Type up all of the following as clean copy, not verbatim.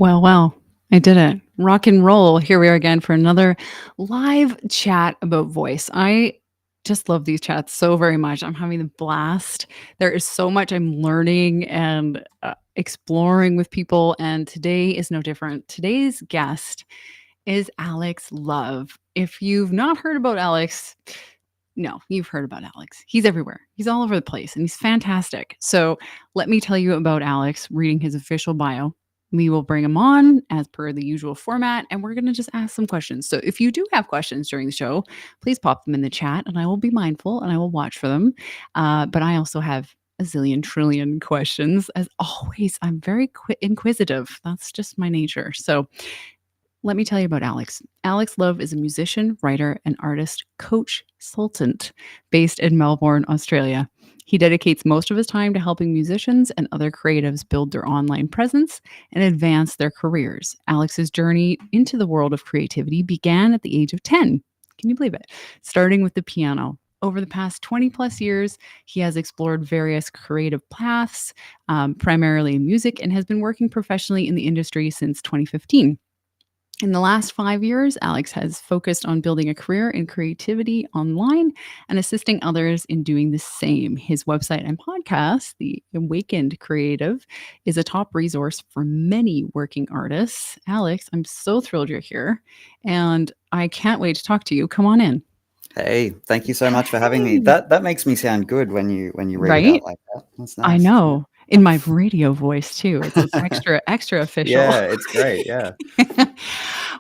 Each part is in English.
Well, I did it. Rock and roll. Here we are again for another live chat about voice. I just love these chats so very much. I'm having a blast. There is so much I'm learning and exploring with people, and today is no different. Today's guest is Alex Love. If you've not heard about Alex, no, you've heard about Alex. He's everywhere. He's all over the place and he's fantastic. So let me tell you about Alex reading his official bio. We will bring him on as per the usual format and we're going to just ask some questions. So if you do have questions during the show, please pop them in the chat and I will be mindful and I will watch for them. But I also have a zillion trillion questions. As always, I'm very inquisitive. That's just my nature. So let me tell you about Alex. Alex Love is a musician, writer, and artist, coach, consultant based in Melbourne, Australia. He dedicates most of his time to helping musicians and other creatives build their online presence and advance their careers. Alex's journey into the world of creativity began at the age of 10. Can you believe it? Starting with the piano. Over the past 20 plus years, he has explored various creative paths, primarily in music, and has been working professionally in the industry since 2015. In the last 5 years, Alex has focused on building a career in creativity online and assisting others in doing the same. His website and podcast, The Awakened Creative, is a top resource for many working artists. Alex, I'm so thrilled you're here and I can't wait to talk to you. Come on in. Hey, thank you so much for having me. Hey. That makes me sound good when you read it out Right? like that. That's I nice. Yeah. know. In my radio voice too. It's extra official. Yeah, it's great. Yeah.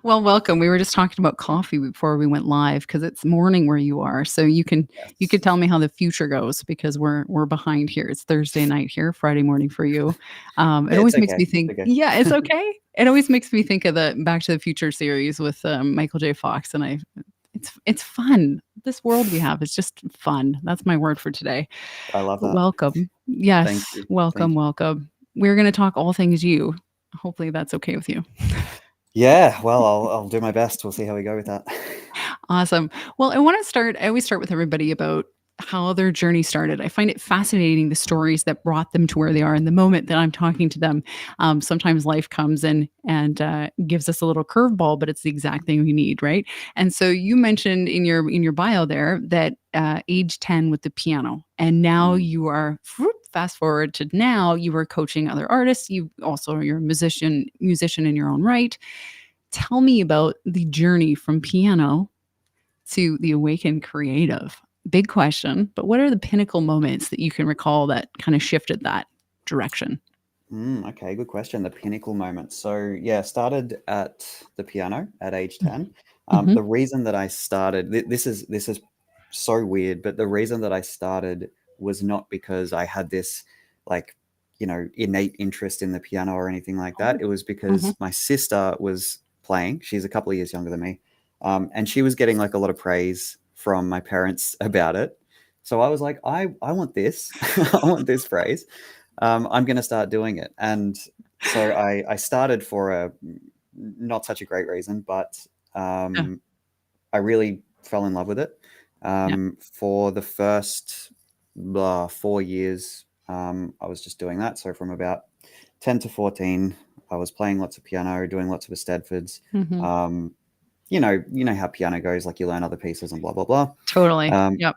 Well, welcome. We were just talking about coffee before we went live because it's morning where you are. So you Yes. could tell me how the future goes because we're behind here. It's Thursday night here, Friday morning for you. It It's always makes okay. me It's think, okay. yeah, it's okay. It always makes me think of the Back to the Future series with Michael J. Fox, and it's fun. This world we have is just fun. That's my word for today. I love But that. welcome. Thank Yes, you. Thank welcome, you. welcome. We're going to talk all things you. Hopefully that's okay with you. Yeah, well, I'll do my best. We'll see how we go with that. Awesome. Well, I always start with everybody about how their journey started. I find it fascinating the stories that brought them to where they are in the moment that I'm talking to them. Sometimes life comes in and gives us a little curveball, but it's the exact thing we need, right? And so you mentioned in your bio there that age 10 with the piano, and now Mm. you are fast forward to now you are coaching other artists. You also you're a musician in your own right. Tell me about the journey from piano to the awakened creative? Big question, but what are the pinnacle moments that you can recall that kind of shifted that direction? Okay, good question. The pinnacle moment. So yeah, started at the piano at age 10. Mhm. The reason that I started this is so weird, but the reason that I started was not because I had this like innate interest in the piano or anything like that. Oh. It was Mhm. because my sister was playing. She's a couple of years younger than me, and she was getting like a lot of praise from my parents about it. So I was like, I want this. I want this praise. I'm going to start doing it. And so I started for a not such a great reason, but Yeah. um, I really fell in love with it. Yeah. For the first 4 years, I was just doing that. So from about 10 to 14, I was playing lots of piano, doing lots of Eisteddfods. Mhm. Um, you know how piano goes, like you learn other pieces and blah, blah, blah. Totally. Um, Yep.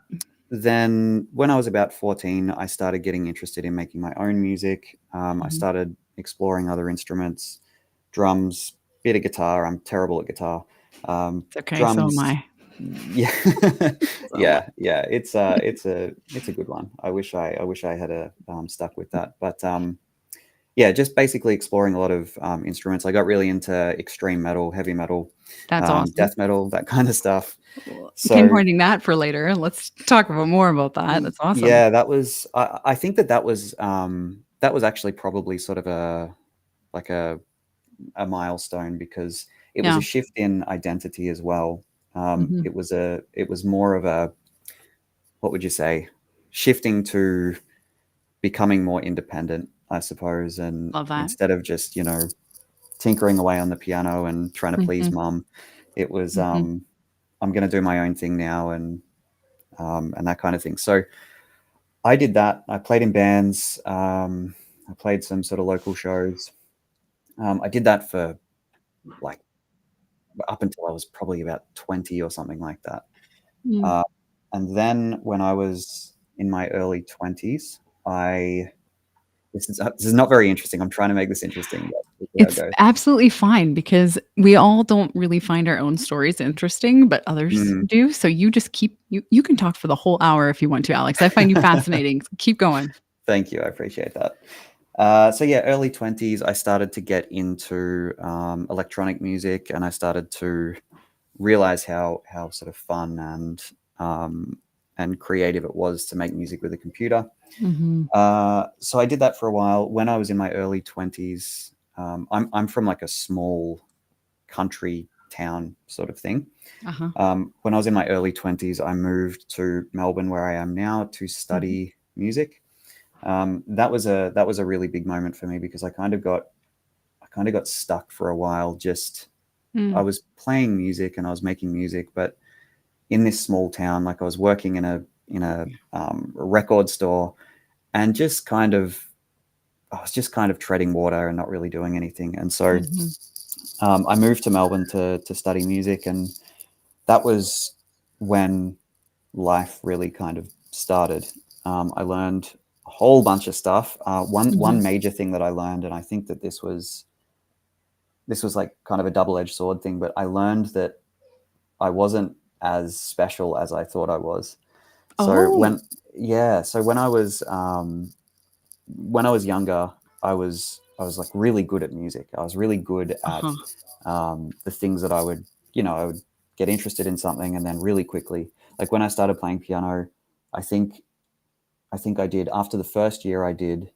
then when I was about 14, I started getting interested in making my own music. I Mhm. started exploring other instruments, drums, bit of guitar. I'm terrible at guitar. It's okay, so am Drums, I. yeah, So am I. yeah. It's a good one. I wish I had stuck with that. But yeah, just basically exploring a lot of instruments. I got really into extreme metal, heavy metal, That's awesome. death metal, that kind of stuff. Well, So pinpointing that for later. Let's talk about more about that. That's awesome. Yeah, that was. I think that was actually probably sort of like a milestone because it was Yeah. a shift in identity as well. Mhm. It was more of a, what would you say, shifting to becoming more independent, I suppose, and Love that. instead of just tinkering away on the piano and trying to please Mhm. mum, it was Mhm. I'm going to do my own thing now and that kind of thing. So I did that. I played in bands. I played some sort of local shows. I did that for like up until I was probably about 20 or something like that. Mm. Uh, and then when I was in my early 20s, I this is not very interesting. I'm trying to make this interesting, but we'll see how it It's goes. absolutely fine because we all don't really find our own stories interesting, but others Mm, do. So you just you can talk for the whole hour if you want to, Alex. I find you fascinating. Keep going. thank you. I appreciate that. So yeah, early 20s, I started to get into electronic music, and I started to realize how sort of fun and creative it was to make music with a computer. Mhm. So I did that for a while. When I was in my early 20s, I'm from like a small country town sort of thing. Uh-huh. When I was in my early 20s, I moved to Melbourne, where I am now, to Mhm. study music. That was a really big moment for me because I kind of got stuck for a while. Just I Mm. was playing music and I was making music, but in this small town, like I was working in a record store, and just kind of I was just kind of treading water and not really doing anything. And so Mhm. I moved to Melbourne to study music, and that was when life really kind of started. I learned a whole bunch of stuff. One Mhm. major thing that I learned, and I think that this was like kind of a double-edged sword thing, but I learned that I wasn't as special as I thought I was. So Oh. when I was younger, I was like really good at music. I was really good at Uh-huh. the things that I would get interested in something, and then really quickly, like when I started playing piano, I think I did, after the first year, I did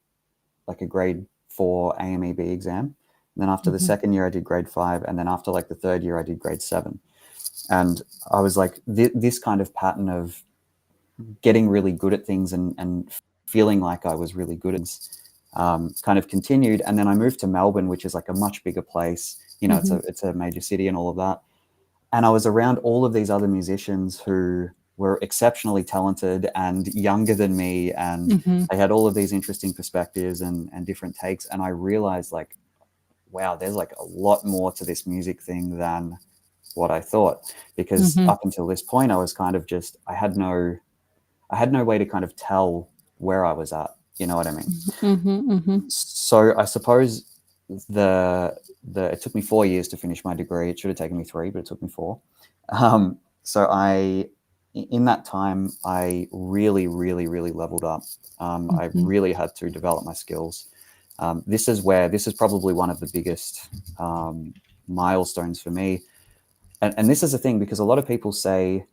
like a grade 4 AMEB exam. And then after the Mhm. second year, I did grade 5, and then after like the third year, I did grade 7. And I was like, this kind of pattern of getting really good at things and feeling like I was really good at things kind of continued. And then I moved to Melbourne, which is like a much bigger place. It's a Mhm. it's a major city and all of that. And I was around all of these other musicians who were exceptionally talented and younger than me, and Mhm. they had all of these interesting perspectives and different takes. And I realized, like, wow, there's like a lot more to this music thing than what I thought. Because Mhm. up until this point, I was kind of just I had no way to kind of tell where I was at. You know what I mean? Mhm. Mhm. So I suppose it took me 4 years to finish my degree. It should have taken me 3, but it took me 4. So in that time, I really, really, really leveled up. I Mhm. really had to develop my skills. This is probably one of the biggest milestones for me. And this is the thing, because a lot of people say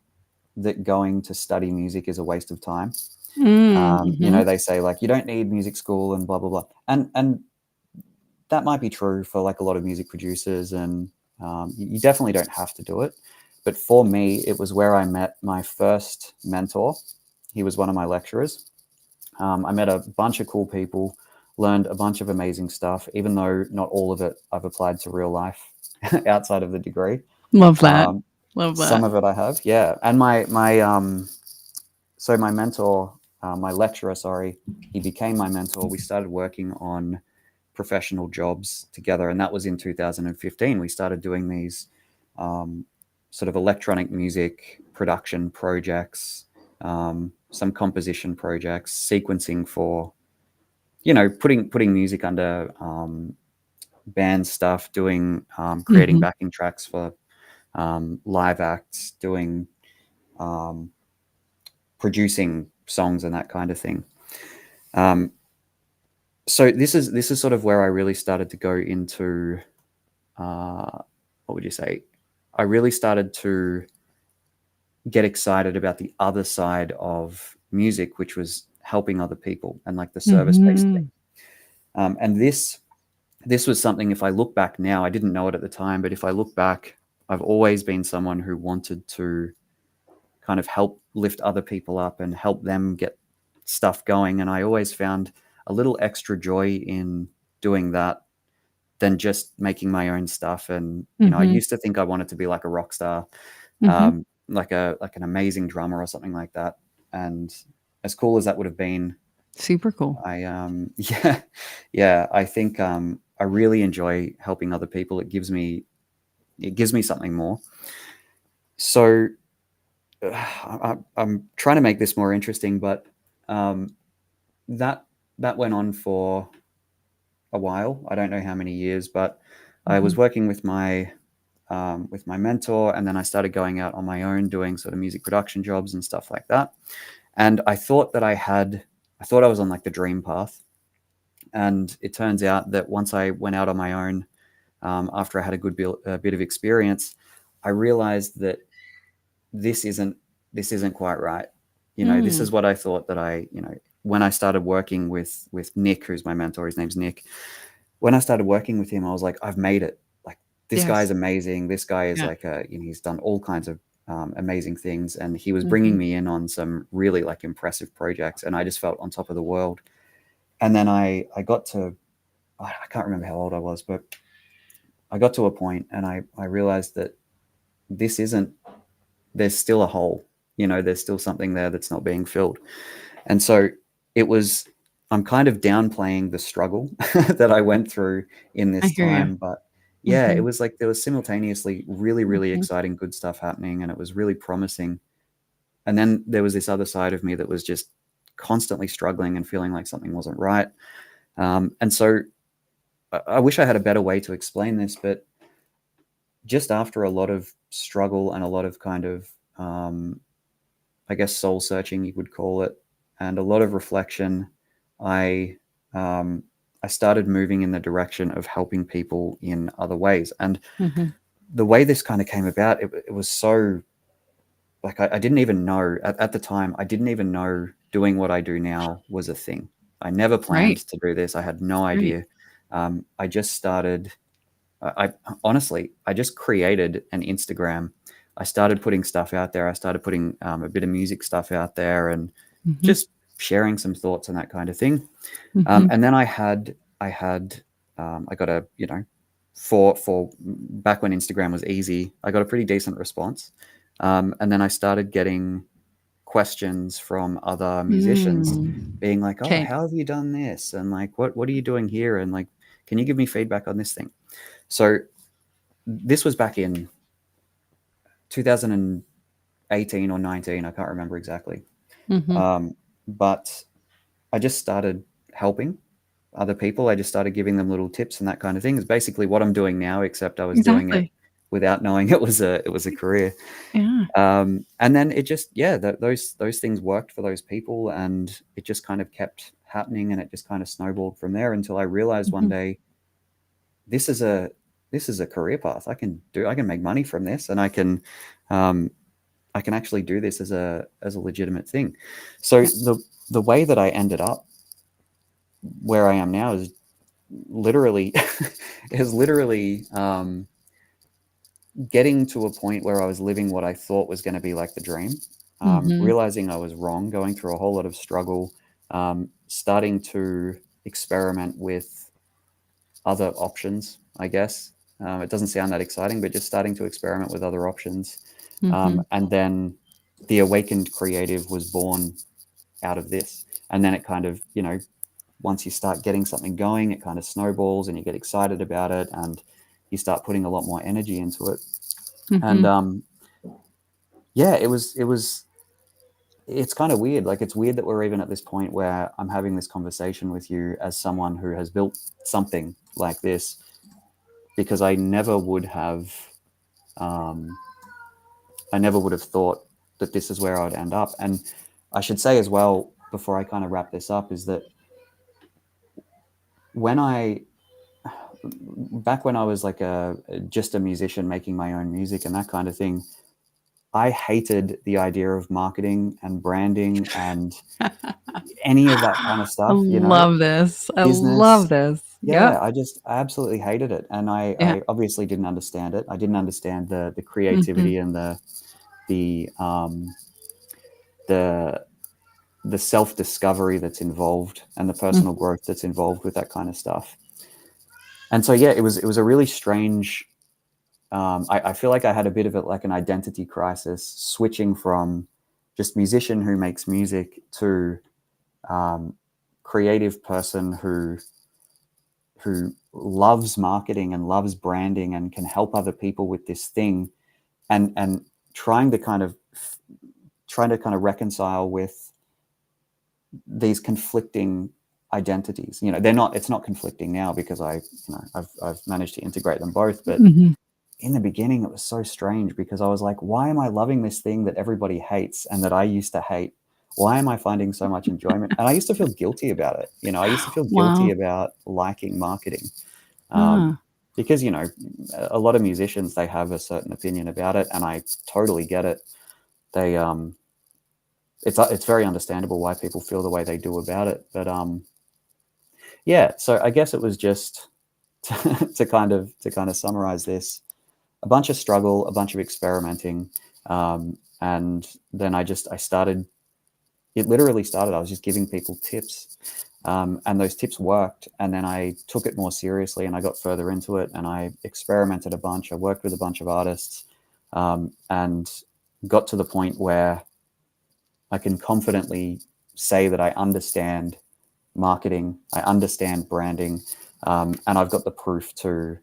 that going to study music is a waste of time. Mm. Mhm. They say, like, you don't need music school and blah blah blah, and that might be true for like a lot of music producers, and you definitely don't have to do it. But for me, it was where I met my first mentor. He was one of my lecturers. I met a bunch of cool people, learned a bunch of amazing stuff, even though not all of it I've applied to real life outside of the degree. Love that. Um, Love some that. of it I have, yeah. And my mentor, my lecturer, sorry, he became my mentor. We started working on professional jobs together, and that was in 2015. We started doing these sort of electronic music production projects, some composition projects, sequencing for putting music under band stuff, doing creating Mhm. backing tracks for live acts, doing um, producing songs and that kind of thing. Um, so this is sort of where I really started to go into what would you say? I really started to get excited about the other side of music, which was helping other people and like the service based thing. Mhm. And this was something, if I look back now, I didn't know it at the time, but if I look back, I've always been someone who wanted to kind of help lift other people up and help them get stuff going. And I always found a little extra joy in doing that than just making my own stuff. And I Mhm. used to think I wanted to be like a rock star, Mhm. like an amazing drummer or something like that. And as cool as that would have been, Super cool. I yeah, yeah, I think I really enjoy helping other people. It gives me something more. So I'm trying to make this more interesting, but um, that that went on for a while. I don't know how many years, but I was Mhm. working with my mentor, and then I started going out on my own doing sort of music production jobs and stuff like that. And I thought I was on like the dream path. And it turns out that once I went out on my own, after I had a bit of experience, I realized that this isn't this isn't quite right. This Mm. is what I thought that when I started working with Nick, who's my mentor, his name's Nick. When I started working with him, I was like, I've made it. Like, this guy is Yes. amazing. This guy is Yeah. like he's done all kinds of amazing things, and he was bringing Mhm. me in on some really like impressive projects, and I just felt on top of the world. And then I got to I can't remember how old I was, but I got to a point, and I realized that this isn't there's still a hole. There's still something there that's not being filled. And so it was, I'm kind of downplaying the struggle that I went through in I this hear you. time. But yeah, it Mhm. was like there was simultaneously really, really Mhm. exciting, good stuff happening, and it was really promising. And then there was this other side of me that was just constantly struggling and feeling like something wasn't right. And so I wish I had a better way to explain this, but just after a lot of struggle and a lot of kind of, I guess, soul searching, you would call it, and a lot of reflection, I um, I started moving in the direction of helping people in other ways. And Mhm. the way this kind of came about, it was so like I didn't even know at the time. I didn't even know doing what I do now was a thing. I never planned Right. to do this. I had no Right. idea. I just started. I honestly, I just created an Instagram. I started putting stuff out there. I started putting a bit of music stuff out there, and Mhm. just sharing some thoughts and that kind of thing. Mhm. And then I got a for back when Instagram was easy, I got a pretty decent response. And then I started getting questions from other musicians, Mm. being like, "Oh, 'Kay. how have you done this?" And like, "What are you doing here?" And like, "Can you give me feedback on this thing?" So this was back in 2018 or 19. I can't remember exactly. Mhm. But I just started helping other people. I just started giving them little tips and that kind of thing. It's basically what I'm doing now, except I was doing it Exactly. without knowing it was a career. Yeah. And then it just, yeah, those things worked for those people, and it just kind of kept happening, and it just kind of snowballed from there until I realized one Mhm. day, this is a this is a career path. I can make money from this, and um, I can actually do this as a legitimate thing. So Yeah. the way that I ended up where I am now is literally is literally getting to a point where I was living what I thought was going to be like the dream, Mhm. realizing I was wrong, going through a whole lot of struggle, starting to experiment with other options, I guess. It doesn't sound that exciting, but just starting to experiment with other options. Mhm. And then the awakened creative was born out of this. And then it kind of, once you start getting something going, it kind of snowballs, and you get excited about it, and you start putting a lot more energy into it. And Mhm. yeah, it's kind of weird. Like, it's weird that we're even at this point where I'm having this conversation with you as someone who has built something like this, because um, I never would have thought that this is where I'd end up. And I should say as well, before I kind of wrap this up, is that when I back when I was like just a musician making my own music and that kind of thing, I hated the idea of marketing and branding and any of that kind of I stuff, love this. I love business. this. Yeah, Yep. I absolutely hated it. And Yeah. I obviously didn't understand it. I didn't understand the Mhm. creativity and the um the the self discovery that's involved, and the personal Mhm. growth that's involved with that kind of stuff. And so yeah, it was a really strange. I feel like I had a bit of it like an identity crisis, switching from just musician who makes music to um, creative person who loves marketing and loves branding and can help other people with this thing, and trying to kind of reconcile with these conflicting identities. It's not conflicting now because I've managed to integrate them both, but Mhm. in the beginning it was so strange because I was like, why am I loving this thing that everybody hates and that I used to hate? Why am I finding so much enjoyment? And I used to feel guilty about it. I used to feel guilty Wow. about liking marketing, Ah. because a lot of musicians, they have a certain opinion about it, and I totally get it. They it's very understandable why people feel the way they do about it, but yeah. So I guess it was just to kind of summarize this: a bunch of struggle, a bunch of experimenting, and then I started. It literally started. I was just giving people tips, and those tips worked. And then I took it more seriously, and I got further into it, and I experimented a bunch. I worked with a bunch of artists, and got to the point where I can confidently say that I understand marketing, I understand branding, and I've got the proof to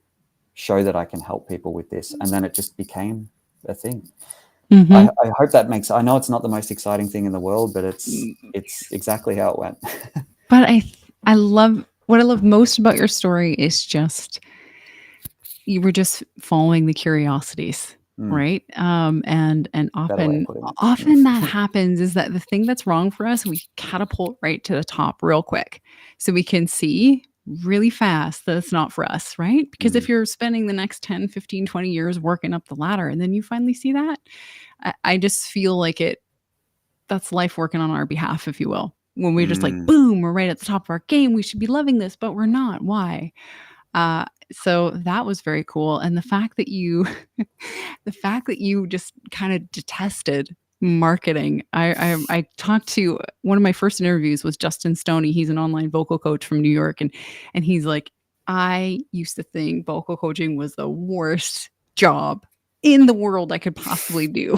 show that I can help people with this. And then it just became a thing. I, Mhm. I hope that makes. I know it's not the most exciting thing in the world, but it's exactly how it went. But I love what I love most about your story is just you were just following the curiosities, Mm, right? And better way of often putting it. often that happens is that the thing that's wrong for us, we catapult right to the top real quick. So we can see really fast that it's not for us, right? Because Mm, if you're spending the next 10, 15, 20 years working up the ladder and then you finally see that, I just feel like that's life working on our behalf, if you will. When we're just like, mm, boom, we're right at the top of our game. We should be loving this, but we're not. Why? So that was very cool. And the fact that you, the fact that you just kind of detested marketing. I talked to one of my first interviews was Justin Stoney. He's an online vocal coach from New York, and he's like, I used to think vocal coaching was the worst job in the world I could possibly do.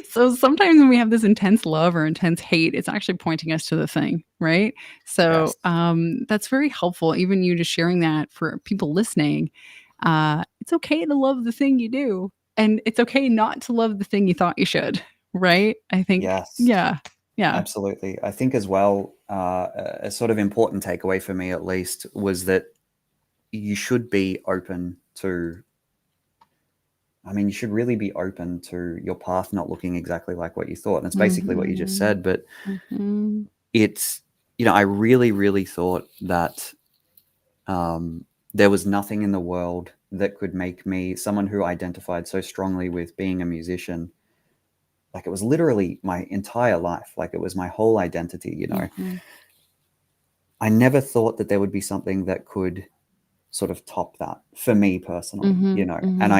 So sometimes when we have this intense love or intense hate, it's actually pointing us to the thing, right? So yes. that's very helpful. Even you just sharing that for people listening. It's okay to love the thing you do, and it's okay not to love the thing you thought you should, right? I think, Yes. yeah, yeah. Absolutely. I think as well, a sort of important takeaway for me at least was that you should be open to. I mean, you should really be open to your path not looking exactly like what you thought. And it's basically what you just Mhm, said. But mhm, it's, I really, really thought that um, there was nothing in the world that could make me someone who identified so strongly with being a musician. Like it was literally my entire life. Like it was my whole identity. mhm, I never thought that there would be something that could sort of top that for me personally. mhm, And mhm,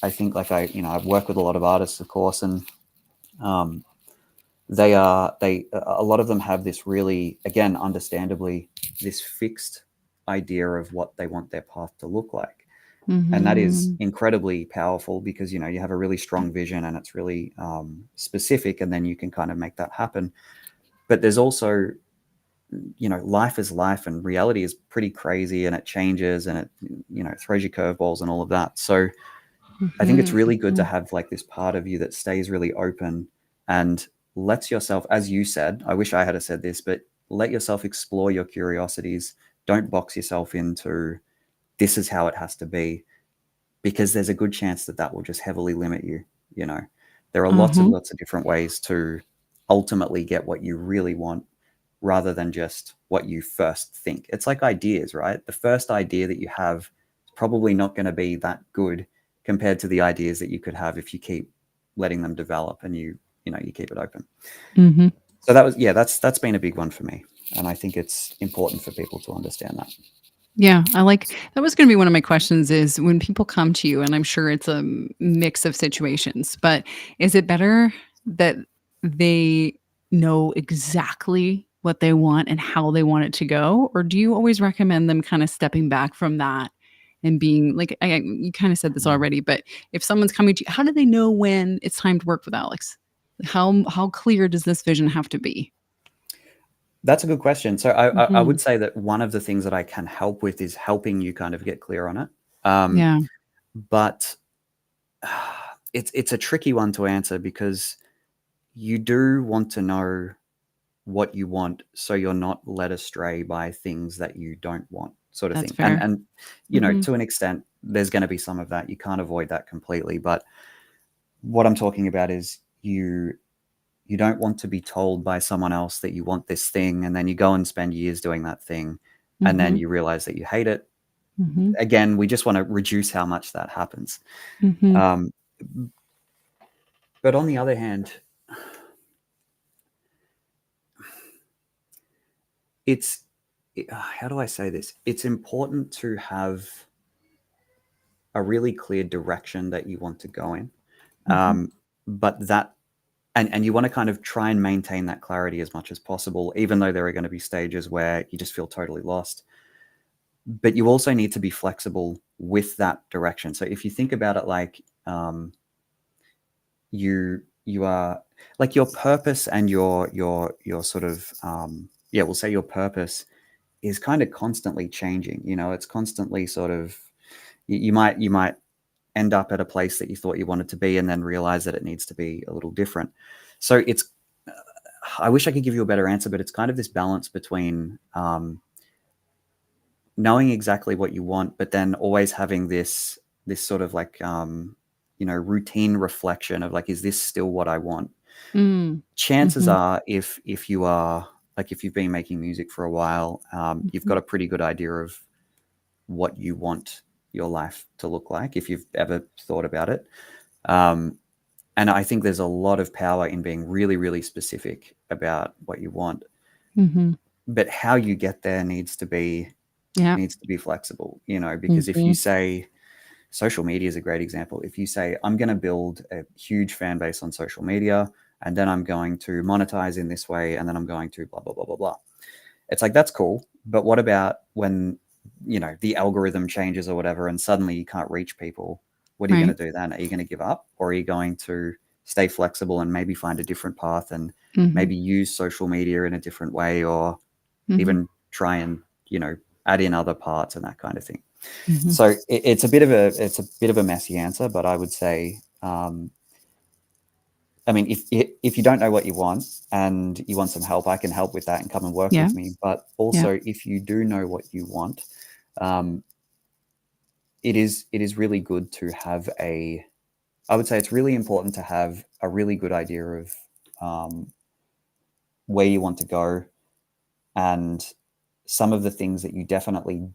I think like I've worked with a lot of artists, of course, and um, a lot of them have this really, again, understandably, this fixed idea of what they want their path to look like. And that is mhm, incredibly powerful because you have a really strong vision and it's really specific, and then you can kind of make that happen. But there's also, life is life, and reality is pretty crazy, and it changes, and it throws you curveballs and all of that. So I think it's mhm, really good to mhm, have like this part of you that stays really open and lets yourself, as you said, I wish I had said this, but let yourself explore your curiosities. Don't box yourself into this is how it has to be, because there's a good chance that that will just heavily limit you. You know, there are lots and mhm, lots of different ways to ultimately get what you really want rather than just what you first think. It's like ideas, right? The first idea that you have is probably not going to be that good compared to the ideas that you could have if you keep letting them develop and you keep it open. mhm. So that was, yeah, that's been a big one for me. And I think it's important for people to understand that. Yeah, I like that was gonna be one of my questions is when people come to you, and I'm sure it's a mix of situations, but is it better that they know exactly what they want and how they want it to go? Or do you always recommend them kinda stepping back from that and being like, you kinda said this Mm. already, but if someone's coming to you, how do they know when it's time to work with Alex? How clear does this vision have to be? That's a good question. So I Mhm. would say that one of the things that I can help with is helping you kind of get clear on it. Um, Yeah, but it's a tricky one to answer because you do want to know what you want so you're not led astray by things that you don't want, sort of that's thing. fair. And Mhm. to an extent there's going to be some of that. You can't avoid that completely, but what I'm talking about is you don't want to be told by someone else that you want this thing, and then you go and spend years doing that thing, and then Mhm. you realize that you hate it. Mhm. Again, we just want to reduce how much that happens. Mhm. Um, but on the other hand, it's how do I say this? It's important to have a really clear direction that you want to go in. Mhm. But that and you want to kind of try and maintain that clarity as much as possible, even though there are going to be stages where you just feel totally lost. But you also need to be flexible with that direction. So if you think about it like you are like your purpose and your sort of yeah, we'll say your purpose is kind of constantly changing. It's constantly sort of you might end up at a place that you thought you wanted to be and then realize that it needs to be a little different. So it's I wish I could give you a better answer, but it's kind of this balance between knowing exactly what you want, but then always having this sort of like routine reflection of like, is this still what I want? Mm. Chances Mhm. are, if you are like if you've been making music for a while, you've Mhm. got a pretty good idea of what you want your life to look like if you've ever thought about it. Um, and I think there's a lot of power in being really, really specific about what you want. Mhm. But how you get there Yeah. needs to be flexible, because if you Mhm. say social media is a great example. If you say, I'm going to build a huge fan base on social media, and then I'm going to monetize in this way, and then I'm going to blah, blah, blah, blah, blah. It's like, that's cool. But what about when, the algorithm changes or whatever, and suddenly you can't reach people? What are you going Right. to do then? Are you going to give up, or are you going to stay flexible and maybe find a different path and Mhm. maybe use social media in a different way, or Mhm. even try and, add in other parts and that kind of thing? Mhm. So it's a bit of a messy answer, but I would say, I mean, if you don't know what you want and you want some help, I can help with that and come and work Yeah. with me. But Yeah. also, if you do know what you want, um, it is really good to have a. I would say it's really important to have a really good idea of um, where you want to go, and some of the things that you definitely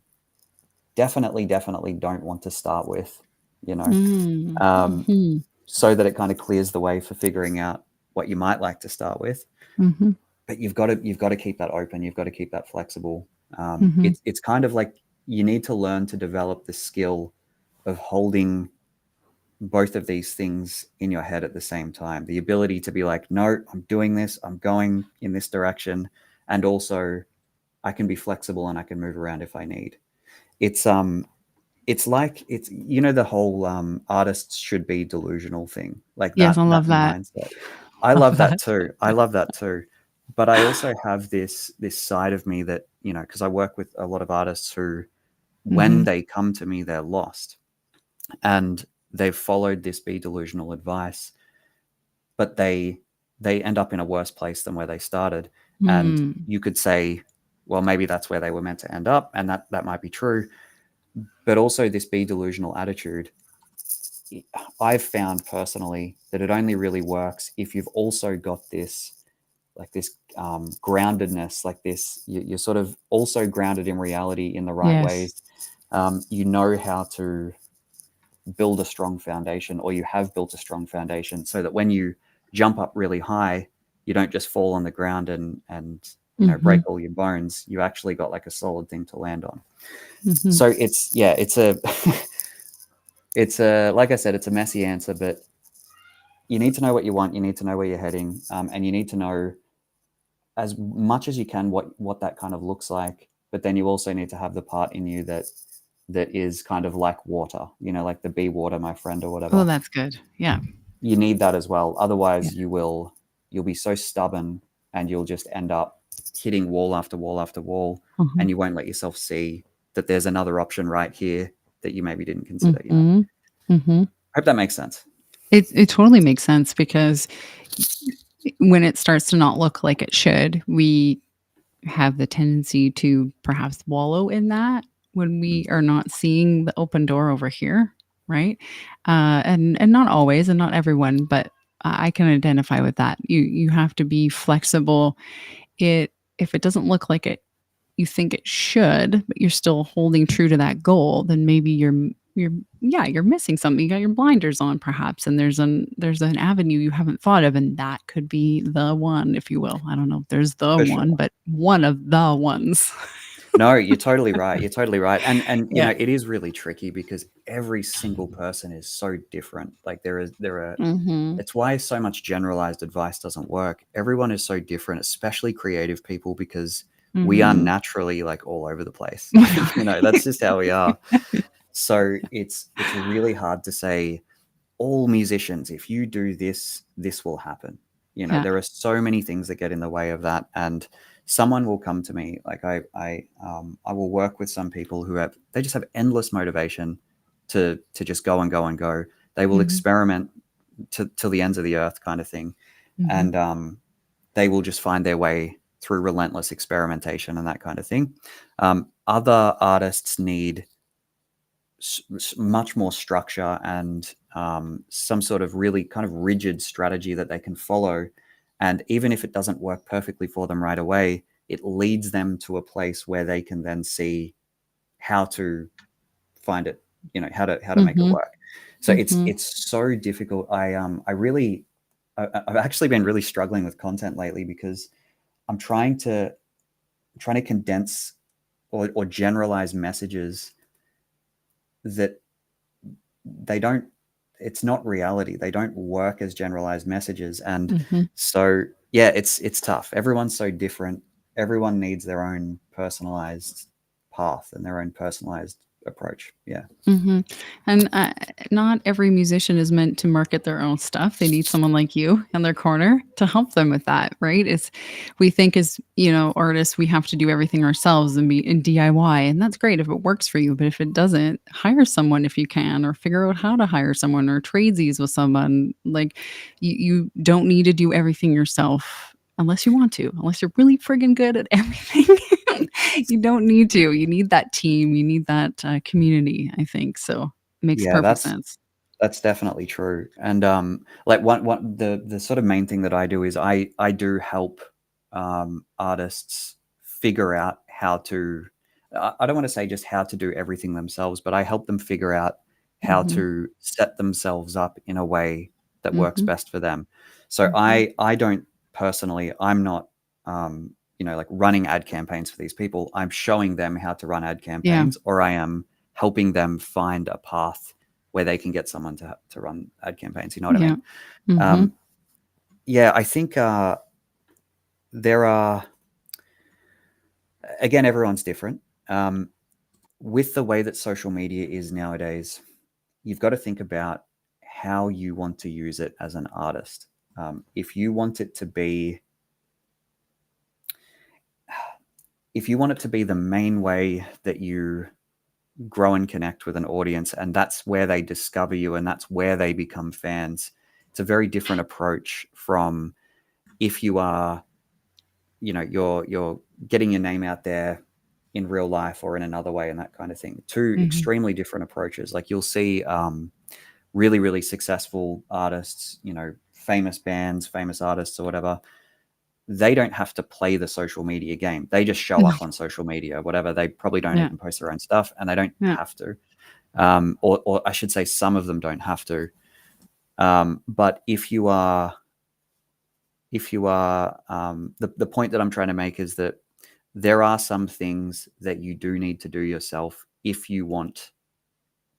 don't want to start with. You know, Mm. um, Mhm. so that it kind of clears the way for figuring out what you might like to start with. Mhm. But you've got to keep that open. You've got to keep that flexible. Mhm. It's kind of like you need to learn to develop the skill of holding both of these things in your head at the same time. The ability to be like, no, I'm doing this. I'm going in this direction, and also I can be flexible and I can move around if I need. It's it's like it's the whole artists should be delusional thing, like Yes, that I that love that. mindset. I Love love that that. too. I love that too. But I also have this side of me that, because I work with a lot of artists who, when Mhm. they come to me, they're lost and they've followed this be delusional advice, but they end up in a worse place than where they started. And Mm. you could say, well, maybe that's where they were meant to end up, and that might be true. But also, this be delusional attitude, I've found personally that it only really works if you've also got this, like this groundedness, like this, you're sort of also grounded in reality in the right Yes. ways. You know how to build a strong foundation, or you have built a strong foundation, so that when you jump up really high, you don't just fall on the ground and break Mhm. all your bones. You actually got like a solid thing to land on. Mhm. So it's a it's a, like I said, it's a messy answer, but you need to know what you want. You need to know where you're heading, and you need to know as much as you can what that kind of looks like. But then you also need to have the part in you that is kind of like water, like the be water, my friend, or Oh, whatever. that's good. Yeah. You need that as well. Yeah. Otherwise, you'll be so stubborn, and you'll just end up hitting wall after wall after wall, Uh-huh. and you won't let yourself see that there's another option right here that you maybe didn't consider. Mhm. Mhm. I hope that makes sense. It totally makes sense because when it starts to not look like it should, we have the tendency to perhaps wallow in that when we are not seeing the open door over here, right? And not always, and not everyone, but I can identify with that. You have to be flexible. If it doesn't look like it you think it should, but you're still holding true to that goal, then maybe you're yeah, you're missing something. You got your blinders on perhaps, and there's an avenue you haven't thought of, and that could be the one, if you will. I don't know if there's the For one, sure. but one of the ones. No, you're totally right. You're totally right. And Yeah. it is really tricky because every single person is so different. Like there are Mhm. it's why so much generalized advice doesn't work. Everyone is so different, especially creative people, because we are Mhm. naturally like all over the place. We are. That's just how we are. So it's really hard to say all musicians, if you do this, this will happen. Yeah. There are so many things that get in the way of that, and someone will come to me. Like I will work with some people who they just have endless motivation to just go and go and go. They will Mhm. experiment till the ends of the earth, kind of thing, Mhm. and they will just find their way through relentless experimentation and that kind of thing. Other artists need much more structure and some sort of really kind of rigid strategy that they can follow. And even if it doesn't work perfectly for them right away, it leads them to a place where they can then see how to find it, how to make it Mhm. work. So it's Mhm. it's so difficult. I've actually been really struggling with content lately because I'm trying to condense or generalize messages that they don't it's not reality. They don't work as generalized messages. And Mhm. so yeah, it's tough. Everyone's so different. Everyone needs their own personalized path and their own personalized approach. Yeah. Mhm. And, not every musician is meant to market their own stuff. They need someone like you in their corner to help them with that, right? We think as, artists, we have to do everything ourselves and be in DIY, and that's great if it works for you, but if it doesn't, hire someone if you can, or figure out how to hire someone, or tradesies with someone. Like, you don't need to do everything yourself unless you want to, unless you're really friggin' good at everything. You don't need to. You need that team. You need that community, I think. So it makes Yeah, perfect that's sense. That's definitely true. And like one the sort of main thing that I do is I do help artists figure out how to. I don't want to say just how to do everything themselves, but I help them figure out how Mhm. to set themselves up in a way that works Mhm. best for them. So Mhm. I don't personally. I'm not like running ad campaigns for these people. I'm showing them how to run ad Yeah. campaigns, or I am helping them find a path where they can get someone to run ad campaigns. You know what I Yeah. mean? Mhm. Yeah, I think there are, again, everyone's different. With the way that social media is nowadays, you've got to think about how you want to use it as an artist. If you want it to be, if you want it to be the main way that you grow and connect with an audience, and that's where they discover you, and that's where they become fans, it's a very different approach from if you are you're getting your name out there in real life or in another way and that kind of thing. Two Mhm. extremely different approaches. Like you'll see really really successful artists, famous bands, famous artists or whatever. They don't have to play the social media game. They just show No. up on social media, whatever. They probably don't Yeah. even post their own stuff, and they don't Yeah. have to. Or I should say, some of them don't have to. But the point that I'm trying to make is that there are some things that you do need to do yourself if you want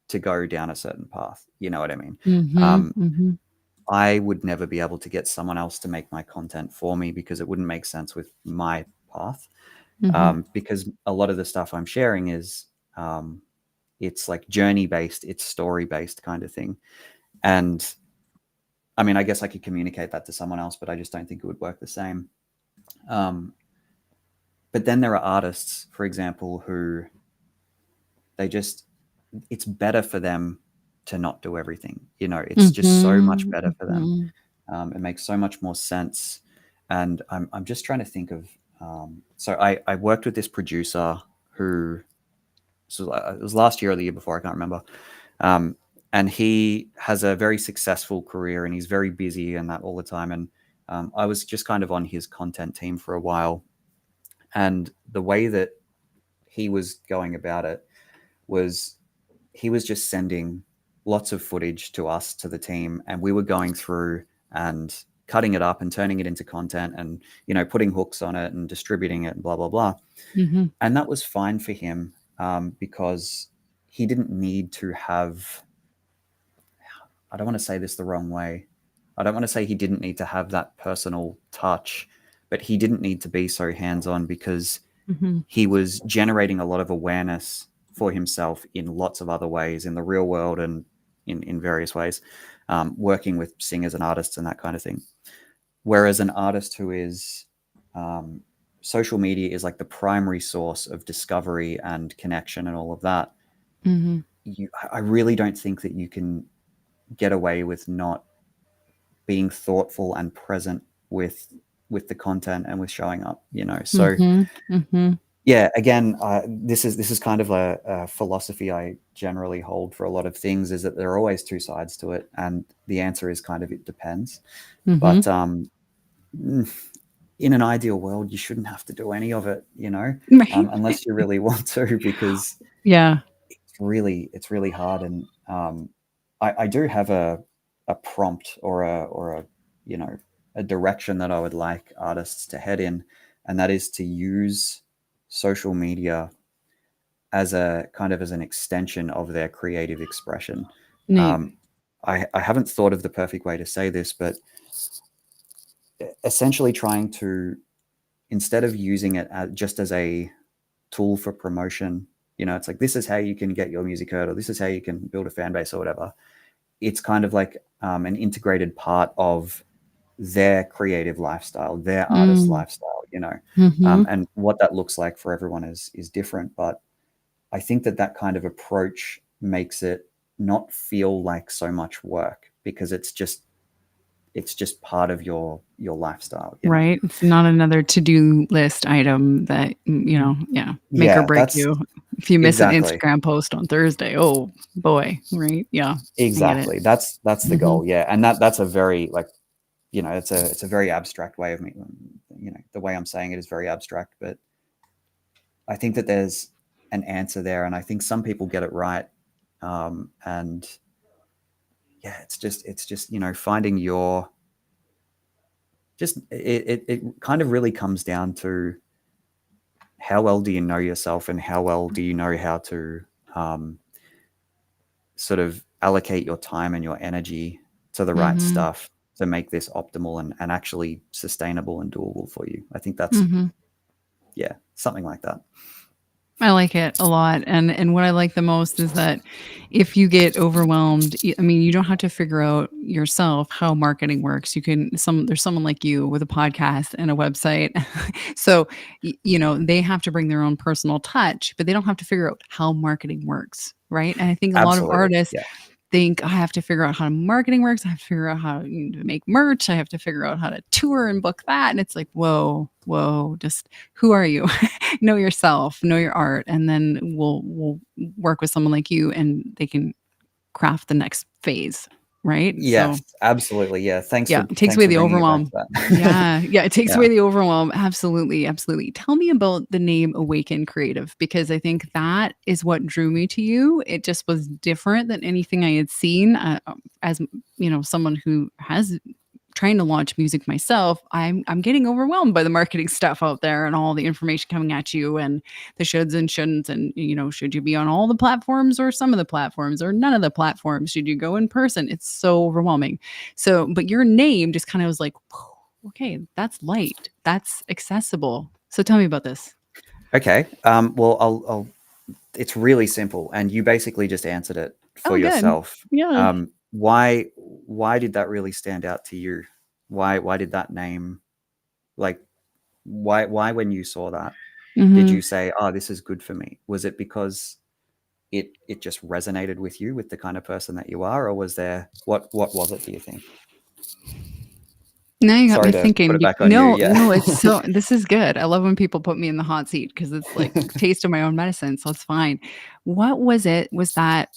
to go down a certain path. You know what I mean? Mhm. Um, Mhm. I would never be able to get someone else to make my content for me because it wouldn't make sense with my path. Mhm. Because a lot of the stuff I'm sharing is it's like journey based, it's story based kind of thing. And I mean, I guess I could communicate that to someone else, but I just don't think it would work the same. Um, But then there are artists, for example, who they just, it's better for them to not do everything. It's just so much Mhm, better for them. mhm, It makes so much more sense. And I'm just trying to think of. So I worked with this producer who, so it was last year or the year before, I can't remember. Um, and he has a very successful career, and he's very busy and that all the time. And I was just kind of on his content team for a while, and the way that he was going about it was he was just sending lots of footage to us, to the team, and we were going through and cutting it up and turning it into content, and putting hooks on it and distributing it and blah blah blah. mhm, And that was fine for him, because he didn't need to have, I don't want to say this the wrong way, I don't want to say he didn't need to have that personal touch, but he didn't need to be so hands on, because mhm, he was generating a lot of awareness for himself in lots of other ways in the real world, and in various ways, working with singers and artists and that kind of thing. Whereas an artist who is, um, social media is like the primary source of discovery and connection and all of that. mhm. I really don't think that you can get away with not being thoughtful and present with the content and with showing up. So Mhm, mhm. yeah, again, this is kind of a philosophy I generally hold for a lot of things, is that there are always two sides to it, and the answer is kind of it depends. But Mhm. mm, in an ideal world, you shouldn't have to do any of it, Right? unless you really want to, because Yeah. it's really hard. And I do have a prompt, or a you know a direction that I would like artists to head in, and that is to use social media as a kind of as an extension of their creative expression. Neat. Um, I haven't thought of the perfect way to say this, but essentially trying to, instead of using it just as a tool for promotion, it's like, this is how you can get your music heard, or this is how you can build a fan base or whatever. It's kind of like, an integrated part of their creative lifestyle, their artist Mm. lifestyle. Mhm. And what that looks like for everyone is different. But I think that kind of approach makes it not feel like so much work, because it's just part of your lifestyle. Right? It's not another to-do list item that, yeah, make or Yeah, break that's you. If you miss an exactly. Instagram post on Thursday, oh boy, right? Yeah, I get it. Exactly. That's the Mhm. goal. Yeah. And that's a very, like, it's a very abstract way of me, the way I'm saying it is very abstract, but I think that there's an answer there, and I think some people get it right. And yeah, it's just finding your, just it kind of really comes down to, how well do you know yourself, and how well do you know how to, um, sort of allocate your time and your energy to the right Mhm. stuff to make this optimal, and actually sustainable and doable for you. I think that's, Mhm. yeah, something like that. I like it a lot, and what I like the most is that if you get overwhelmed, I mean, you don't have to figure out yourself how marketing works. You can there's someone like you with a podcast and a website. So, they have to bring their own personal touch, but they don't have to figure out how marketing works, right? And I think a lot of Absolutely. artists Yeah. think I have to figure out how marketing works. I have to figure out how to make merch. I have to figure out how to tour and book that. And it's like, whoa, whoa, just who are you? Know yourself, know your art, and then we'll work with someone like you, and they can craft the next phase, right? Yes, So absolutely. Yeah. Thanks yeah, for it takes thanks away for the bringing it back to overwhelm. that. Yeah, yeah, it takes Yeah. away the overwhelm. Absolutely, absolutely. Tell me about the name Awaken Creative, because I think that is what drew me to you. It just was different than anything I had seen. As someone who has trying to launch music myself, I'm getting overwhelmed by the marketing stuff out there and all the information coming at you, and the shoulds and shouldn'ts, and should you be on all the platforms or some of the platforms or none of the platforms? Should you go in person? It's so overwhelming. So, but your name just kind of was like, okay, that's light, that's accessible. So tell me about this. Okay. Well, I'll it's really simple, and you basically just answered it for Oh, good. yourself. Yeah. Why did that really stand out to you? Why did that name, like, why when you saw that? did Mhm. you say, oh, this is good for me? Was it because it just resonated with you, with the kind of person that you are, or was there what was it, do you think? Now you got Sorry me to put thinking. it back on you. No, Yeah. no, it's so this is good. I love when people put me in the hot seat because it's like taste of my own medicine, so it's fine. What was it? Was that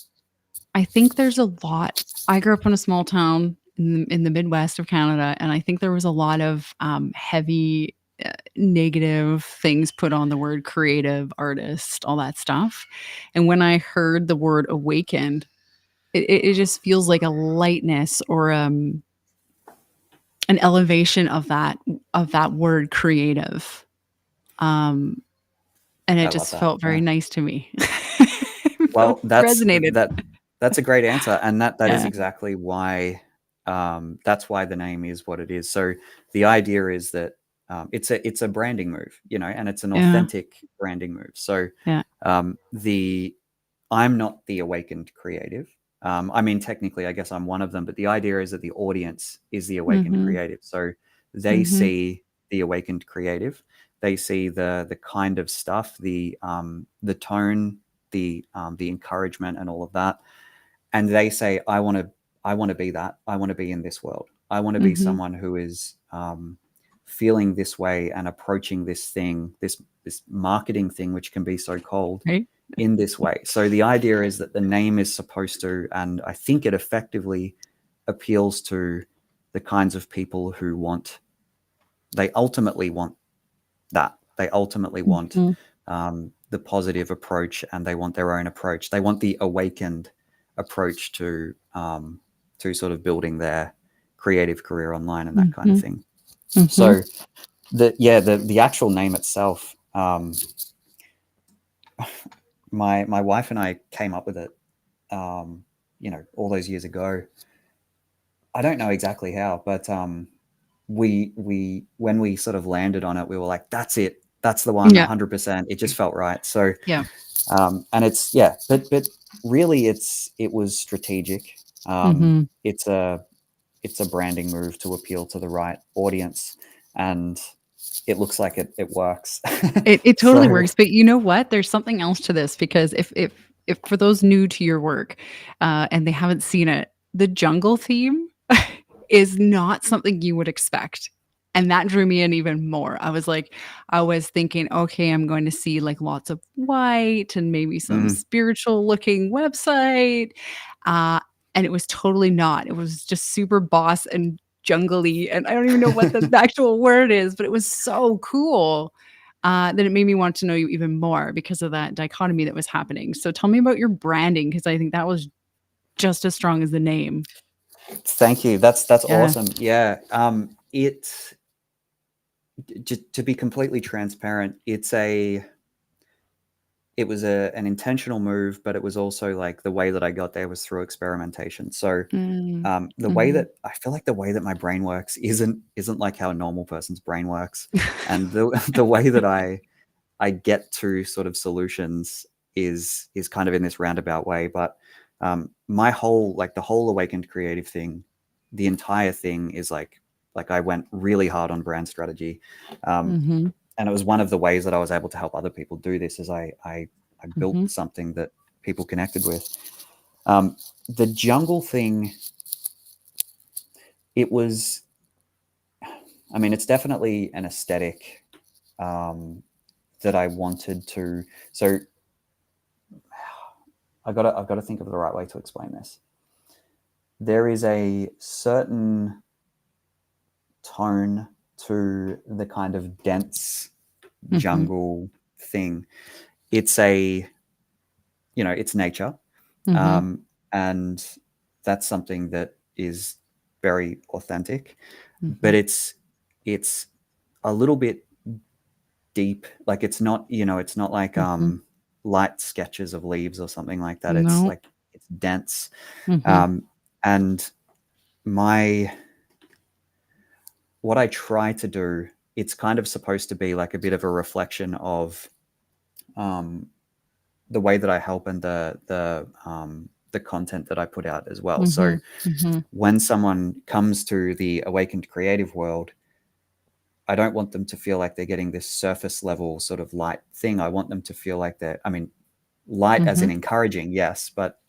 I think there's a lot I grew up in a small town in the Midwest of Canada, and I think there was a lot of, heavy, negative things put on the word creative, artist, all that stuff, and when I heard the word awakened, it just feels like a lightness or, an elevation of that word creative, um, and it I love just that. felt very Yeah. nice to me. Well, Resonated. that's a great answer, and that is Yeah. exactly why, that's why the name is what it is. So the idea is that, it's a branding move, and it's an Yeah. authentic branding move. So, Yeah. the I'm not the awakened creative. I mean, technically, I guess I'm one of them, but the idea is that the audience is the awakened Mhm. creative. So they Mhm. see the awakened creative. They see the kind of stuff, the tone, the encouragement, and all of that, and they say, I want to be that. I want to be in this world. I want to be Mhm. someone who is, feeling this way and approaching this thing, this marketing thing, which can be so cold, Right? in this way. So the idea is that the name is supposed to, and I think it effectively appeals to the kinds of people who they ultimately want that. They ultimately want, Mhm. the positive approach, and they want their own approach. They want the awakened approach to sort of building their creative career online and that kind of Mhm. thing. Mhm. So the actual name itself, my wife and I came up with it, all those years ago. I don't know exactly how, but, we when we sort of landed on it, we were like, "That's it. That's the one, Yeah. 100%." It just felt right. So, Yeah. and it's yeah, but really, it was strategic. Mhm. It's a branding move to appeal to the right audience, and it looks like it works. It totally So, works, but you know what? There's something else to this because if for those new to your work, and they haven't seen it, the jungle theme is not something you would expect, and that drew me in even more. I was thinking, "Okay, I'm going to see, like, lots of white and maybe some mm, spiritual looking website," uh, and it was totally not. It was just super boss and jungly, and I don't even know what the actual word is, but it was so cool. Then it made me want to know you even more because of that dichotomy that was happening. So tell me about your branding because I think that was just as strong as the name. thank you. That's Yeah. awesome. Yeah. To be completely transparent, it was an intentional move, but it was also like the way that I got there was through experimentation. So, Mm. the way Mhm. that I feel like the way that my brain works isn't like how a normal person's brain works, and the the way that I get to sort of solutions is kind of in this roundabout way. But, my whole like the whole awakened creative thing, the entire thing is like I went really hard on brand strategy. Um, Mhm. and it was one of the ways that I was able to help other people do this is I built Mhm. something that people connected with. The jungle thing, it was, I mean, it's definitely an aesthetic, um, that I wanted to. So I've got to think of the right way to explain this. There is a certain tone to the kind of dense Mhm. jungle thing. It's a, it's nature. Mhm. Um, and that's something that is very authentic, but Mhm. it's a little bit deep. Like it's not like, Mhm. light sketches of leaves or something like that. It's No. like it's dense. Mhm. Um, and my what I try to do, it's kind of supposed to be like a bit of a reflection of, um, the way that I help and the content that I put out as well. So Mhm. Mhm. when someone comes to the awakened creative world, I don't want them to feel like they're getting this surface level sort of light thing. I want them to feel like they're, I mean, light as in Mhm. encouraging, yes, but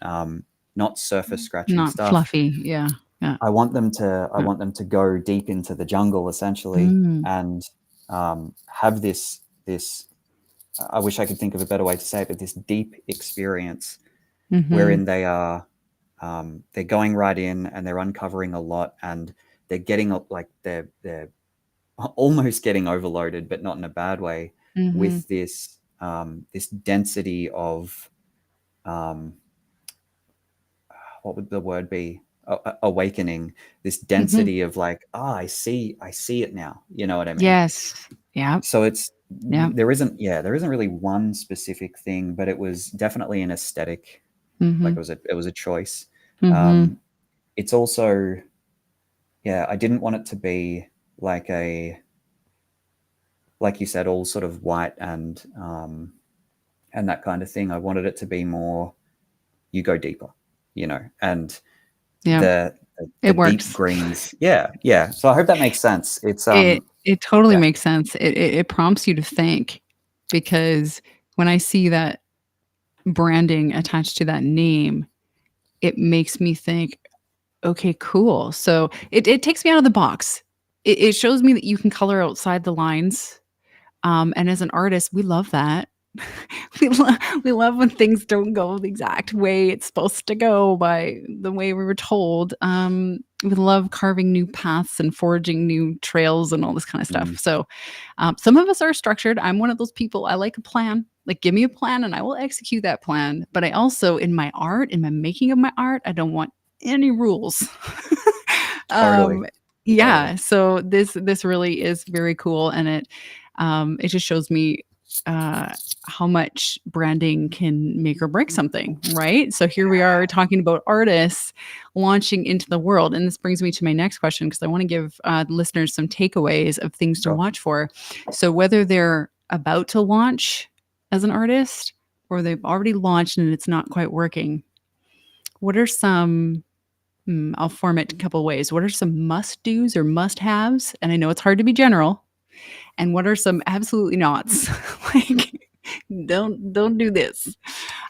not surface scratching Not stuff. fluffy. Yeah. Yeah. I Yeah. want them to go deep into the jungle essentially, Mm. and have this. I wish I could think of a better way to say it, but this deep experience Mhm. wherein they're going right in and they're uncovering a lot, and they're getting like they're almost getting overloaded, but not in a bad way, Mhm. with this density of um, what would the word be? Awakening. This Mhm. density of like, I see it now. You know what I mean? Yes. Yep. So it's Yep. there isn't really one specific thing, but it was definitely an aesthetic. Like Mhm. it was a choice. Mhm. Um, it's also, yeah, I didn't want it to be like like you said, all sort of white and that kind of thing. I wanted it to be more, you go deeper, and Yep. the the It deep works. greens. Yeah, yeah. So I hope that makes sense. It's It totally yeah, makes sense. It prompts you to think, because when I see that branding attached to that name, it makes me think, okay, cool. So it takes me out of the box. It shows me that you can color outside the lines. And as an artist, we love that. we, lo- we love when things don't go the exact way it's supposed to go by the way we were told. We love carving new paths and forging new trails and all this kind of stuff. mm, So some of us are structured. I'm one of those people. I like a plan. Like, give me a plan and I will execute that plan. But I also, in my art, in my making of my art, I don't want any rules. totally, um, totally. yeah. So this really is very cool, and it just shows me uh, how much branding can make or break something, right? So here we are talking about artists launching into the world, and this brings me to my next question, because I want to give listeners some takeaways of things to Sure. watch for. So whether they're about to launch as an artist or they've already launched and it's not quite working, what are some I'll form it a couple ways. What are some must do's or must haves? And I know it's hard to be general. And what are some absolutely nots? Like, don't do this. Is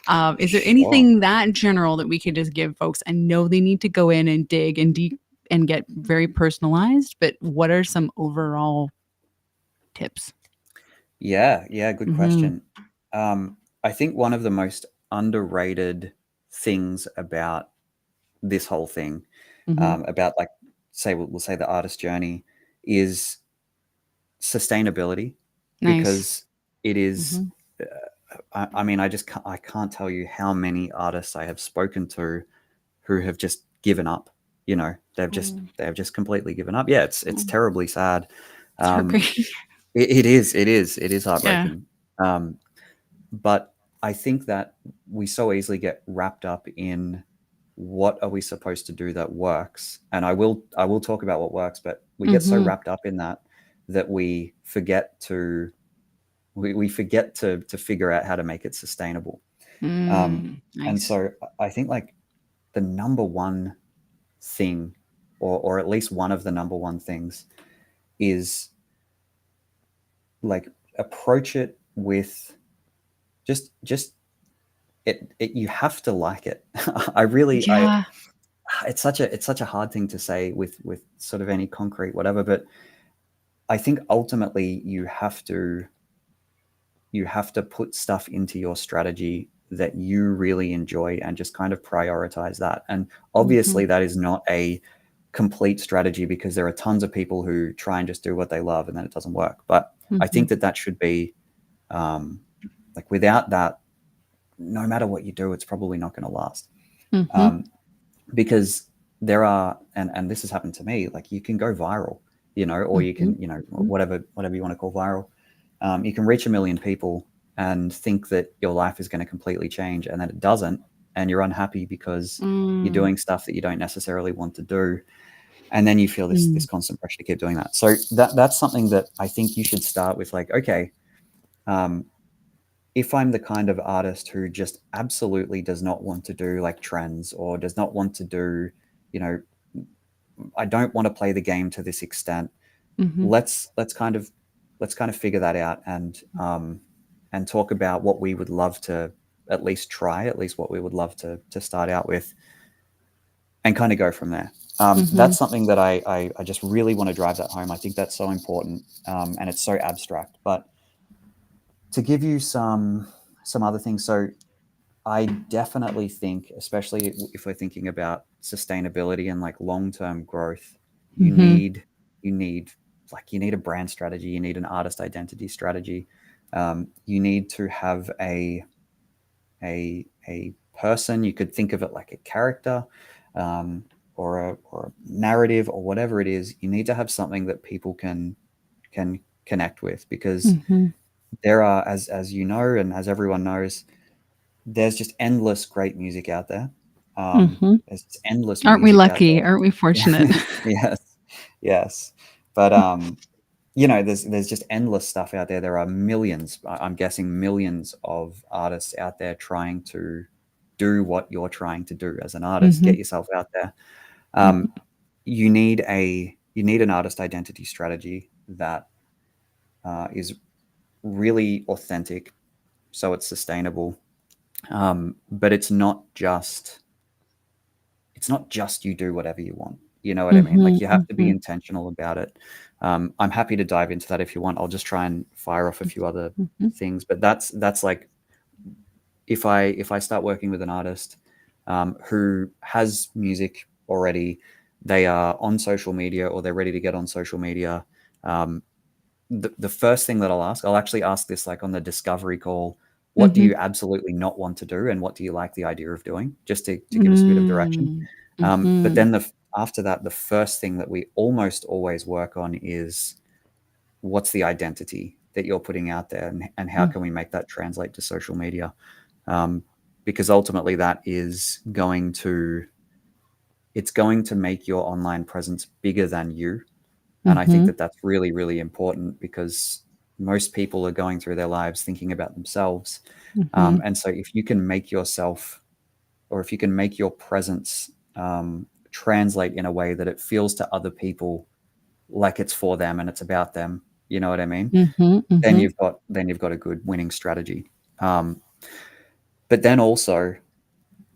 there Sure. anything that general that we could just give folks? I know they need to go in and dig and deep and get very personalized, but what are some overall tips? Yeah, yeah, good Mm-hmm. question. I think one of the most underrated things about this whole thing, Mm-hmm. about like, say, we'll say the artist journey, is sustainability, Nice. because it is. Mm-hmm. I mean, I can't tell you how many artists I have spoken to who have just given up. Oh, they have just completely given up. Yeah, it's oh, terribly sad. it's Um, heartbreaking. it is Yeah. heartbreaking. Um, but I think that we so easily get wrapped up in what are we supposed to do that works, and I will talk about what works, but we get so Mm-hmm. wrapped up in that that we forget to figure out how to make it sustainable. um, and Nice. so I think like the number one thing, or at least one of the number one things, is like, approach it with just it you have to like it. I Yeah. it's such a hard thing to say with sort of any concrete whatever, but I think ultimately you have to put stuff into your strategy that you really enjoy, and just kind of prioritize that. And Mm-hmm. obviously that is not a complete strategy, because there are tons of people who try and just do what they love and then it doesn't work. But I Mm-hmm. think that that should be, um, like, without that, no matter what you do, it's probably not going to last. Mm-hmm. Um, because there are, and this has happened to me, like, you can go viral, or you Mm-hmm. can, whatever you want to call viral. You can reach 1 million people and think that your life is going to completely change, and then it doesn't, and you're unhappy because you're Mm. doing stuff that you don't necessarily want to do, and then you feel this Mm. constant pressure to keep doing that. So that's something that I think you should start with. Like, okay, um, if I'm the kind of artist who just absolutely does not want to do like trends, or does not want to do, you know, I don't want to play the game to this extent, Mhm. let's kind of figure that out, and talk about what we would love to at least try, at least what we would love to start out with, and kind of go from there. Mhm. That's something that I just really want to drive that home. I think that's so important, and it's so abstract. But to give you some other things, so I definitely think, especially if we're thinking about sustainability and like long-term growth, you Mhm. need you need you need a brand strategy, you need an artist identity strategy, you need to have a person. You could think of it like a character, um, or a narrative or whatever it is. You need to have something that people can connect with, because Mhm. there are, as you know, and as everyone knows, there's just endless great music out there. Mhm. There's just endless Aren't we music out lucky? there. Aren't we fortunate? Yes, yes. But there's just endless stuff out there. There are millions, I'm guessing millions of artists out there trying to do what you're trying to do as an artist. Get Mhm. yourself out there. Mhm. Um, you need an artist identity strategy that is really authentic, so it's sustainable. But it's not just you do whatever you want. You know what I mean? Mhm. Like, you have to be Mhm. intentional about it. I'm happy to dive into that if you want. I'll just try and fire off a few other Mhm. things, but that's like, if I start working with an artist, who has music already, they are on social media or they're ready to get on social media. Um, the first thing that I'll actually ask this, like, on the discovery call: what do Mhm. you absolutely not want to do, and what do you like the idea of doing, just to give us a bit of direction. Mm. But Mhm. then after that, the first thing that we almost always work on is, what's the identity that you're putting out there, and how Mm. can we make that translate to social media? um, because ultimately that is going to make your online presence bigger than you. And I think Mhm. that that's really, really important, because most people are going through their lives thinking about themselves. Mhm. And so if you can make yourself, or if you can make your presence, translate in a way that it feels to other people like it's for them and it's about them, you know what I mean? Mhm. Then Mhm. you've got a good winning strategy. Um, but then also,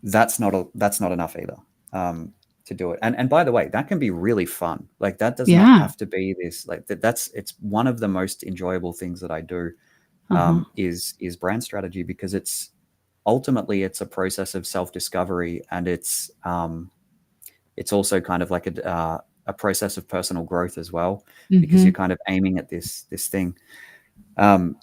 that's not enough either, to do it. And by the way, that can be really fun. Like, that does not Yeah. have to be this, like, it's one of the most enjoyable things that I do, Uh-huh. is brand strategy, because it's a process of self-discovery, and it's also kind of like a process of personal growth as well, because you're Mhm. kind of aiming at this thing. um,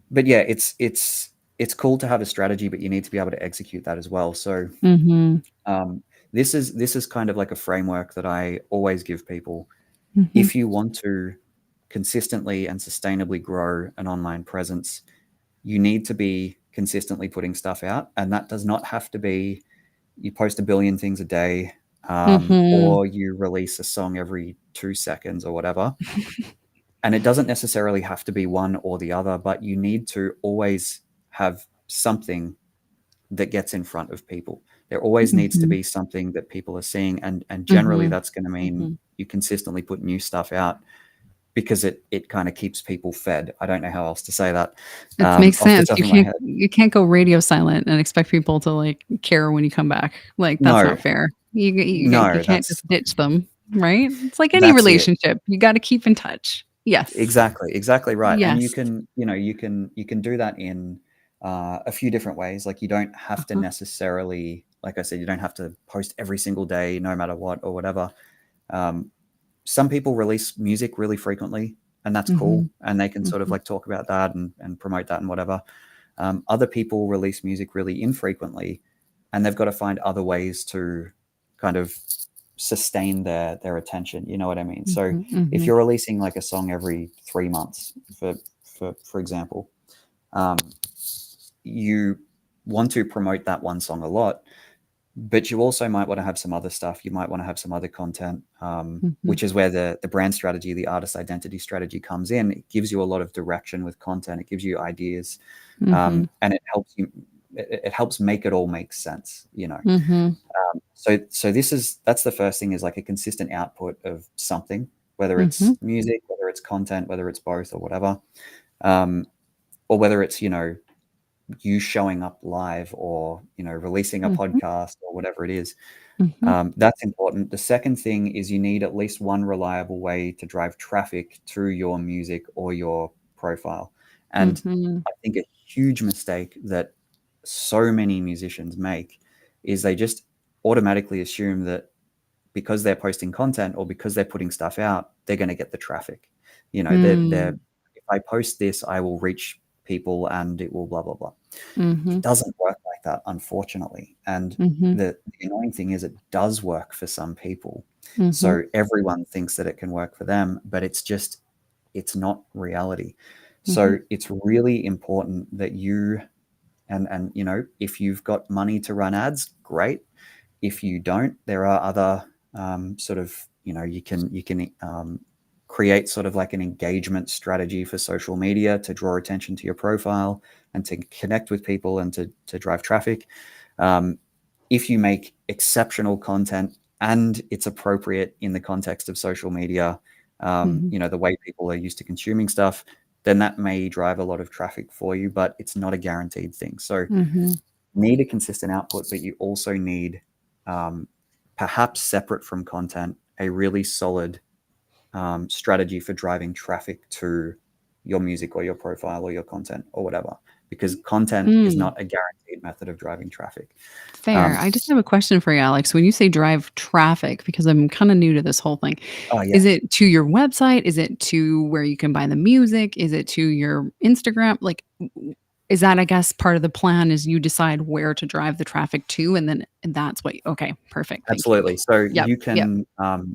but yeah, it's cool to have a strategy, but you need to be able to execute that as well. So, Mhm. Um, this is kind of like a framework that I always give people. Mhm. If you want to consistently and sustainably grow an online presence, you need to be consistently putting stuff out, and that does not have to be you post a billion things a day, Mhm. or you release a song every 2 seconds or whatever. And it doesn't necessarily have to be one or the other, but you need to always have something that gets in front of people. There always needs to Mhm. be something that people are seeing, and generally Mhm. that's going to mean Mhm. you consistently put new stuff out, because it kind of keeps people fed. I don't know how else to say that, It makes off the sense. top of my head. You can't go radio silent and expect people to, like, care when you come back. Like, that's No, not fair. You no, can't just ditch them, right? It's like any that's it. relationship. You gotta keep in touch. Yes. Exactly right. And you Yes. can, you can do that in a few different ways. Like, you don't have to Uh-huh. necessarily, like I said, you don't have to post every single day, no matter what or whatever. Um, some people release music really frequently, and that's cool, Mhm. and they can sort of Mhm. like talk about that and promote that and whatever. Other people release music really infrequently, and they've got to find other ways to kind of sustain their attention. You know what I mean? So Mhm. if Mhm. you're releasing like a song every 3 months, for example, um, you want to promote that one song a lot, but you also might want to have some other stuff. You might want to have some other content, Mhm. which is where the brand strategy, the artist identity strategy comes in. It gives you a lot of direction with content. It gives you ideas, Mhm. and it helps you. It helps make it all make sense. Mhm. So that's the first thing, is like a consistent output of something, whether Mhm. it's music, whether it's content, whether it's both or whatever, um, or whether it's, you showing up live or, releasing a Mhm. podcast or whatever it is. Mhm. That's important. The second thing is you need at least one reliable way to drive traffic to your music or your profile. And Mhm. I think a huge mistake that so many musicians make is they just automatically assume that because they're posting content or because they're putting stuff out, they're going to get the traffic. They're Mm. if I post this, I will reach people and it will blah blah blah. It Mhm. doesn't work like that, unfortunately. And Mhm. the annoying thing is it does work for some people. Mhm. So everyone thinks that it can work for them, but it's not reality. Mhm. So it's really important that you and if you've got money to run ads, great. If you don't, there are other sort of, you can create sort of like an engagement strategy for social media to draw attention to your profile and to connect with people and to drive traffic. Um, if you make exceptional content and it's appropriate in the context of social media, Mhm. the way people are used to consuming stuff, then that may drive a lot of traffic for you, but it's not a guaranteed thing. So Mhm. need a consistent output, but you also need, um, perhaps separate from content, a really solid strategy for driving traffic to your music or your profile or your content or whatever, because content is Mm. not a guaranteed method of driving traffic. Fair. Um, I just have a question for you, Alex. When you say drive traffic, because I'm kind of new to this whole thing, oh yeah, is it to your website? Is it to where you can buy the music? Is it to your Instagram? Like, is that, I guess, part of the plan is you decide where to drive the traffic to, and then that's what, okay, perfect. Thank you. absolutely. So Yep. Yep.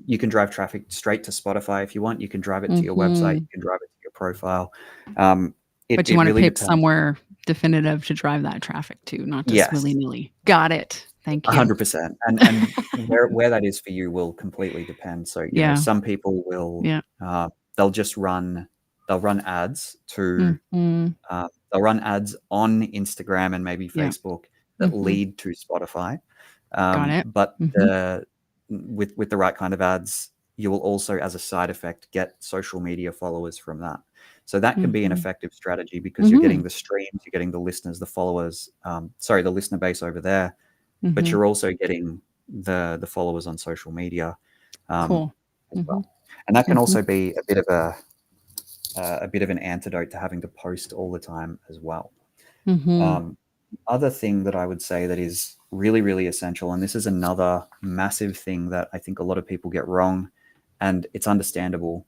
you can drive traffic straight to Spotify if you want. You can drive it to your website. Hmm. You can drive it to your profile. Um, it But you it want to really pick depends. somewhere definitive to drive that traffic to, not just Yes. willy nilly. Got it. Thank you. 100%. And where that is for you will completely depend. So, Yeah. some people will, Yeah. they'll just they'll run ads Hmm. they'll run ads on Instagram and maybe Yeah. Facebook that Hmm. lead to Spotify. Got it. But Hmm. with the right kind of ads, you will also, as a side effect, get social media followers from that. So that can be an Mhm. effective strategy because you're getting Mhm. the streams, you're getting the listeners, the followers, sorry, the listener base over there, but Mhm. you're also getting the followers on social media, um, Cool. as Mhm. well. And that can Mhm. also be a bit of an antidote to having to post all the time as well. Mhm. Other thing that I would say that is really, really essential, and this is another massive thing that I think a lot of people get wrong, and it's understandable,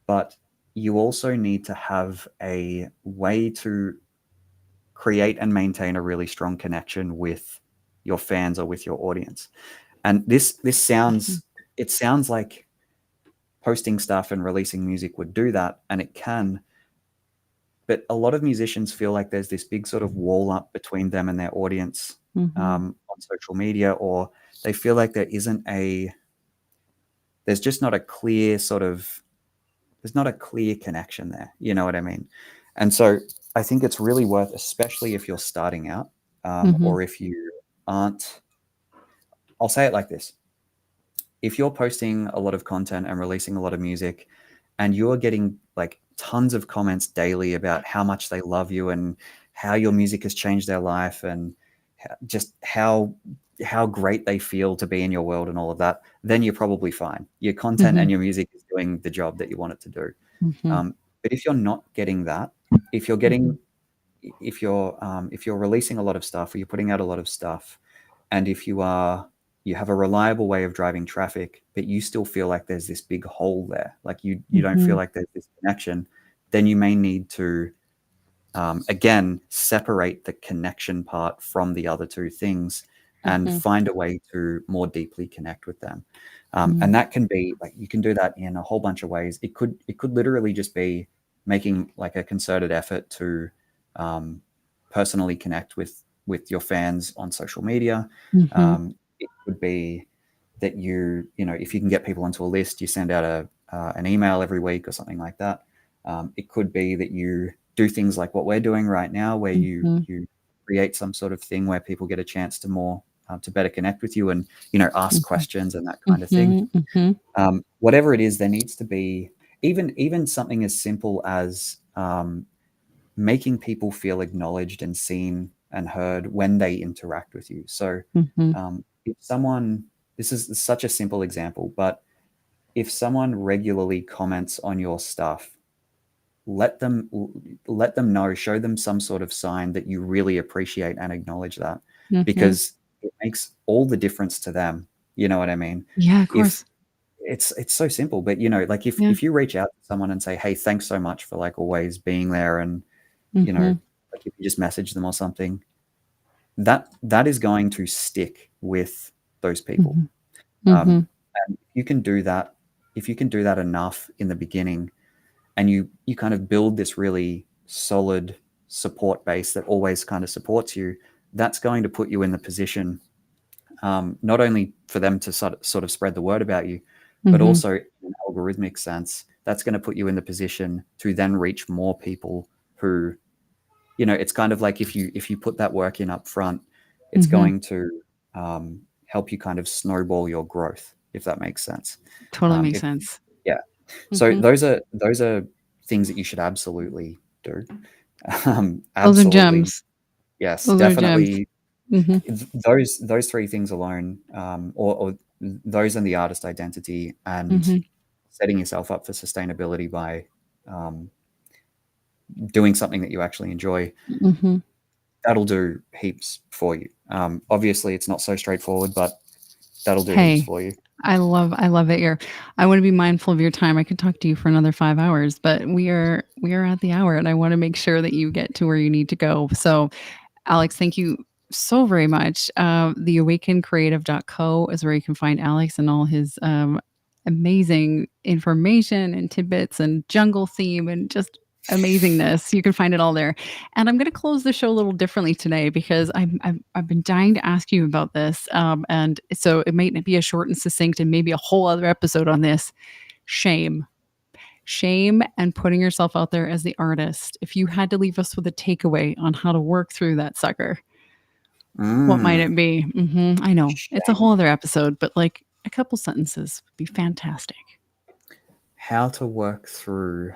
but you also need to have a way to create and maintain a really strong connection with your fans or with your audience. And this Mhm. sounds like posting stuff and releasing music would do that, and it can, but a lot of musicians feel like there's this big sort of wall up between them and their audience, Mhm. on social media, or they feel like there's just not a clear sort of there's not a clear connection there. You know what I mean? And so I think it's really worth, especially if you're starting out, Mhm. or if you aren't. I'll say it like this: if you're posting a lot of content and releasing a lot of music, and you're getting like tons of comments daily about how much they love you and how your music has changed their life and just how great they feel to be in your world and all of that, then you're probably fine. Your content and Mhm. your music is doing the job that you want it to do. Mhm. But if you're not getting that, if you're Mhm. getting if you're releasing a lot of stuff or you're putting out a lot of stuff, and if you have a reliable way of driving traffic, but you still feel like there's this big hole there, like you don't feel Mhm. like there's this connection, then you may need to, again, separate the connection part from the other two things and Mhm. find a way to more deeply connect with them. And Mhm. that can be like, you can do that in a whole bunch of ways. It could literally just be making like a concerted effort to, um, personally connect with your fans on social media. Mhm. It could be that if you can get people onto a list, you send out an email every week or something like that. It could be that you do things like what we're doing right now, where you Mhm. you create some sort of thing where people get a chance to more to better connect with you and ask Mhm. questions and that kind of thing. Mhm. Mhm. Whatever it is, there needs to be even something as simple as making people feel acknowledged and seen and heard when they interact with you. So Mhm. if someone, this is such a simple example, but if someone regularly comments on your stuff, let them let them know, show them some sort of sign that you really appreciate and acknowledge that, Mhm. because it makes all the difference to them. You know what I mean? Yeah, of If course. it's so simple, but like if Yeah. if you reach out to someone and say, "Hey, thanks so much for like always being there," and Mhm. like if you just message them or something, that is going to stick with those people. Mhm. Mhm. Um, and if you can do that enough in the beginning, and you kind of build this really solid support base that always kind of supports you, that's going to put you in the position, not only for them to sort of spread the word about you, but Mhm. also in an algorithmic sense, that's going to put you in the position to then reach more people who, it's kind of like if you put that work in up front, it's Mhm. going to help you kind of snowball your growth, if that makes sense. Totally makes If sense. Yeah, so Mhm. those are things that you should absolutely do. Those are Absolutely, gems. yes, Those are gems. definitely. Mhm. Those three things alone, or those and the artist identity and Mhm. setting yourself up for sustainability by um, doing something that you actually enjoy, Mhm. that'll do heaps for you. Obviously, it's not so straightforward, but that'll do heaps Hey, for you. I love that you're I wanna be mindful of your time. I could talk to you for another 5 hours, but we are at the hour, and I wanna make sure that you get to where you need to go. So, Alex, thank you so very much. TheAwakenedCreative.co is where you can find Alex and all his amazing information and tidbits and jungle theme and just amazingness. You can find it all there. And I'm going to close the show a little differently today because I've been dying to ask you about this. And so it might be a short and succinct and maybe a whole other episode on this. Shame. Shame and putting yourself out there as the artist. If you had to leave us with a takeaway on how to work through that sucker, what might Mm, it be? I know it's a whole shame. other episode, but like a couple sentences would be fantastic. How to work through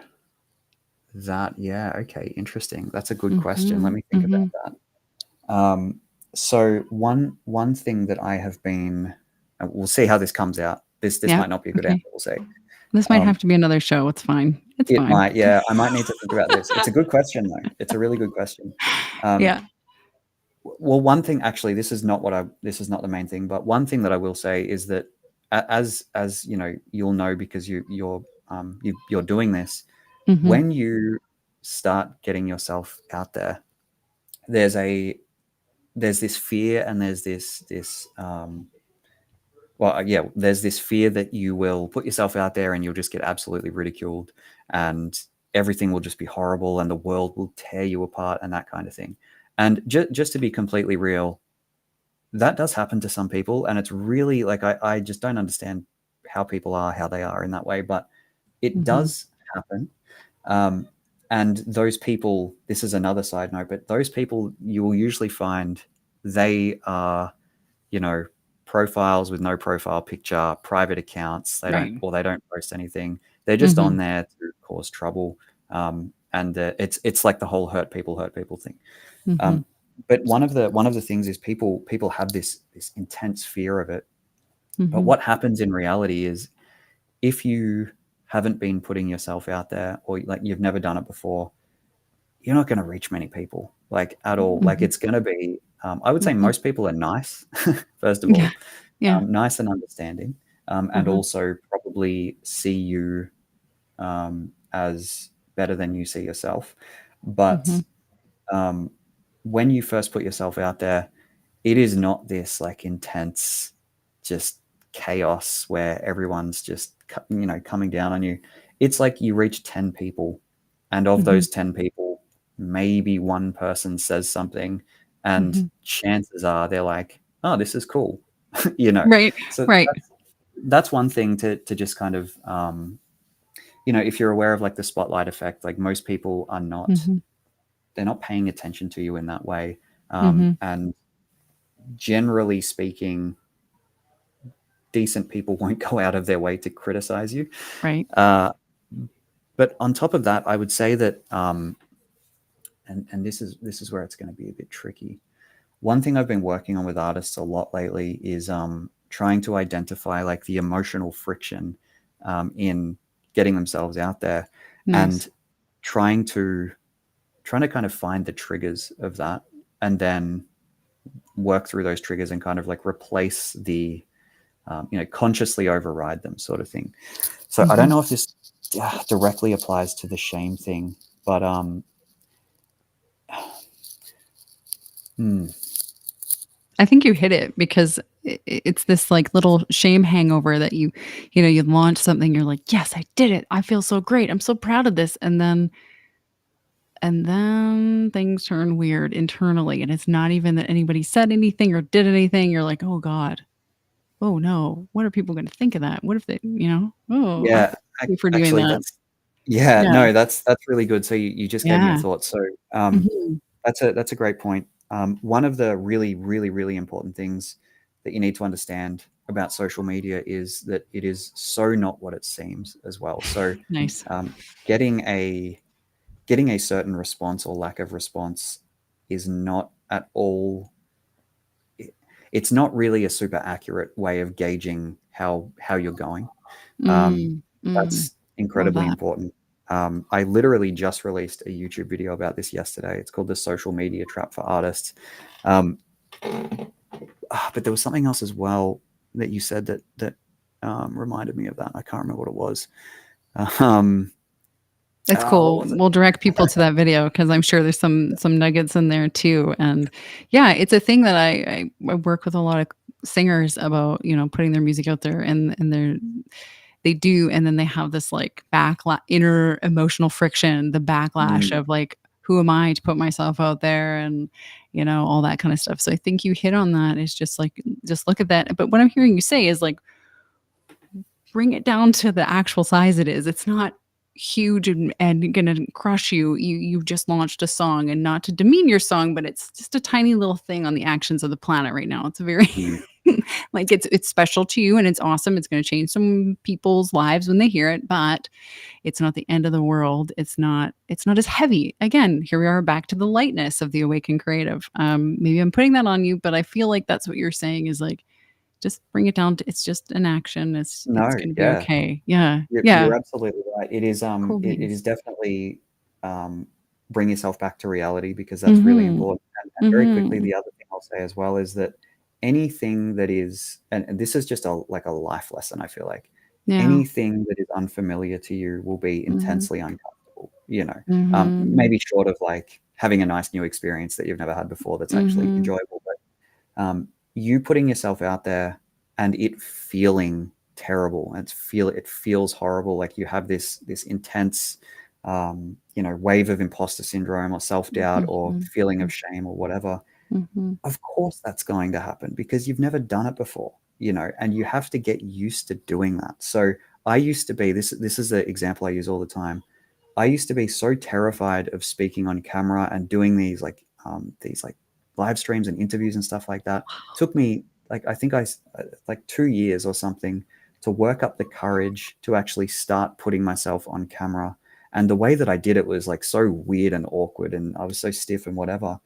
that? Yeah. Okay. Interesting. That's a good question. Let Mhm, me think about mhm. that. So one thing that I have been, we'll see how this comes out. This Yeah, might not be a good okay. answer. We'll see. This might Um, have to be another show, it's fine. It's it fine. might. Yeah. I might need to think about this. It's a good question though. It's a really good question. Um, Yeah. well, one thing actually, this is not the main thing, but one thing that I will say is that as you'll know because you're doing this, Mhm, when you start getting yourself out there, there's a there's this fear and there's this yeah, there's this fear that you will put yourself out there and you'll just get absolutely ridiculed and everything will just be horrible and the world will tear you apart and that kind of thing. And just to be completely real, that does happen to some people. And it's really like, I just don't understand how people are, how they are in that way, but it mhm, does happen. Um, and those people, this is another side note, but those people you will usually find they are, you know, profiles with no profile picture, private accounts. right. They don't post anything. They're just on Mhm, there to cause trouble. And it's like the whole hurt people thing. mhm, Um, but one of the things is people have this intense fear of it. But mhm, what happens in reality is if you haven't been putting yourself out there or like you've never done it before, you're not going to reach many people like at all. Like mhm, it's going to be, I would say mhm. most people are nice, first of Yeah, all, yeah. nice and understanding, and Uh-huh. also probably see you as better than you see yourself. But Mhm, um, when you first put yourself out there, it is not this like intense, just chaos where everyone's just coming down on you. It's like you reach 10 people, and of mhm, those 10 people, maybe one person says something, and mhm. chances are they're like, "Oh, this is cool," you know. Right, So right. that's one thing to just kind of if you're aware of like the spotlight effect, like most people are not Mhm, they're not paying attention to you in that way. mhm, And generally speaking, decent people won't go out of their way to criticize you. Right. But on top of that, I would say that, and this is where it's going to be a bit tricky. One thing I've been working on with artists a lot lately is trying to identify like the emotional friction in getting themselves out there, Nice. and trying to kind of find the triggers of that, and then work through those triggers and kind of like replace the consciously override them, sort of thing. So I don't Mhm. know if this directly applies to the shame thing, but hmm, I think you hit it because it's this like little shame hangover that you launch something, you're like, yes, I did it. I feel so great. I'm so proud of this. And then things turn weird internally. And it's not even that anybody said anything or did anything. You're like, oh God, oh no. What are people going to think of that? What if oh, I'm yeah, sorry for doing actually, that. that's yeah, Yeah. no, that's really good. So you just gave me a Yeah. thought. So Mhm. that's a great point. One of the really, really, really important things that you need to understand about social media is that it is so not what it seems as well. So Nice. um, getting a getting a certain response or lack of response is not at all. It's not really a super accurate way of gauging how you're going. Um, Mm, mm. that's Love incredibly that. important. I literally just released a YouTube video about this yesterday. It's called the social media trap for artists. Um, but there was something else as well that you said that reminded me of that. I can't remember what it was. Um, It's what cool. was it? We'll direct people to that video because I'm sure there's some nuggets in there too. And yeah, it's a thing that I work with a lot of singers about, putting their music out there and they do, and then they have this like inner emotional friction, the backlash Mm, of like, who am I to put myself out there and all that kind of stuff. So I think you hit on that. It's just like just look at that. But what I'm hearing you say is like bring it down to the actual size it is. It's not huge and gonna crush you. You just launched a song, and not to demean your song, but it's just a tiny little thing on the actions of the planet right now. It's a very mm. like it's special to you and it's awesome. It's gonna change some people's lives when they hear it, but it's not the end of the world. It's not as heavy. Again, here we are back to the lightness of the awakened creative. Maybe I'm putting that on you, but I feel like that's what you're saying is like just bring it down to it's just an action. It's No, gonna be yeah, okay. Yeah. you're Yeah. absolutely right. It is Cool it beans. is definitely bring yourself back to reality, because that's really Mhm. important. And very quickly, Mhm. the other thing I'll say as well is that anything that is, and this is just a like a life lesson, I feel like Yeah. anything that is unfamiliar to you will be Mhm. intensely uncomfortable. Mhm. Maybe short of like having a nice new experience that you've never had before that's actually Mhm. enjoyable, but you putting yourself out there and it feeling terrible, and it feels horrible, like you have this intense wave of imposter syndrome or self-doubt or Mhm. feeling of shame or whatever. Mhm. Of course that's going to happen because you've never done it before, and you have to get used to doing that. So I used to be this is the example I use all the time. I used to be so terrified of speaking on camera and doing these like live streams and interviews and stuff like that. Took me like I think like 2 years or something to work up the courage to actually start putting myself on camera. And the way that I did it was like so weird and awkward, and I was so stiff and whatever.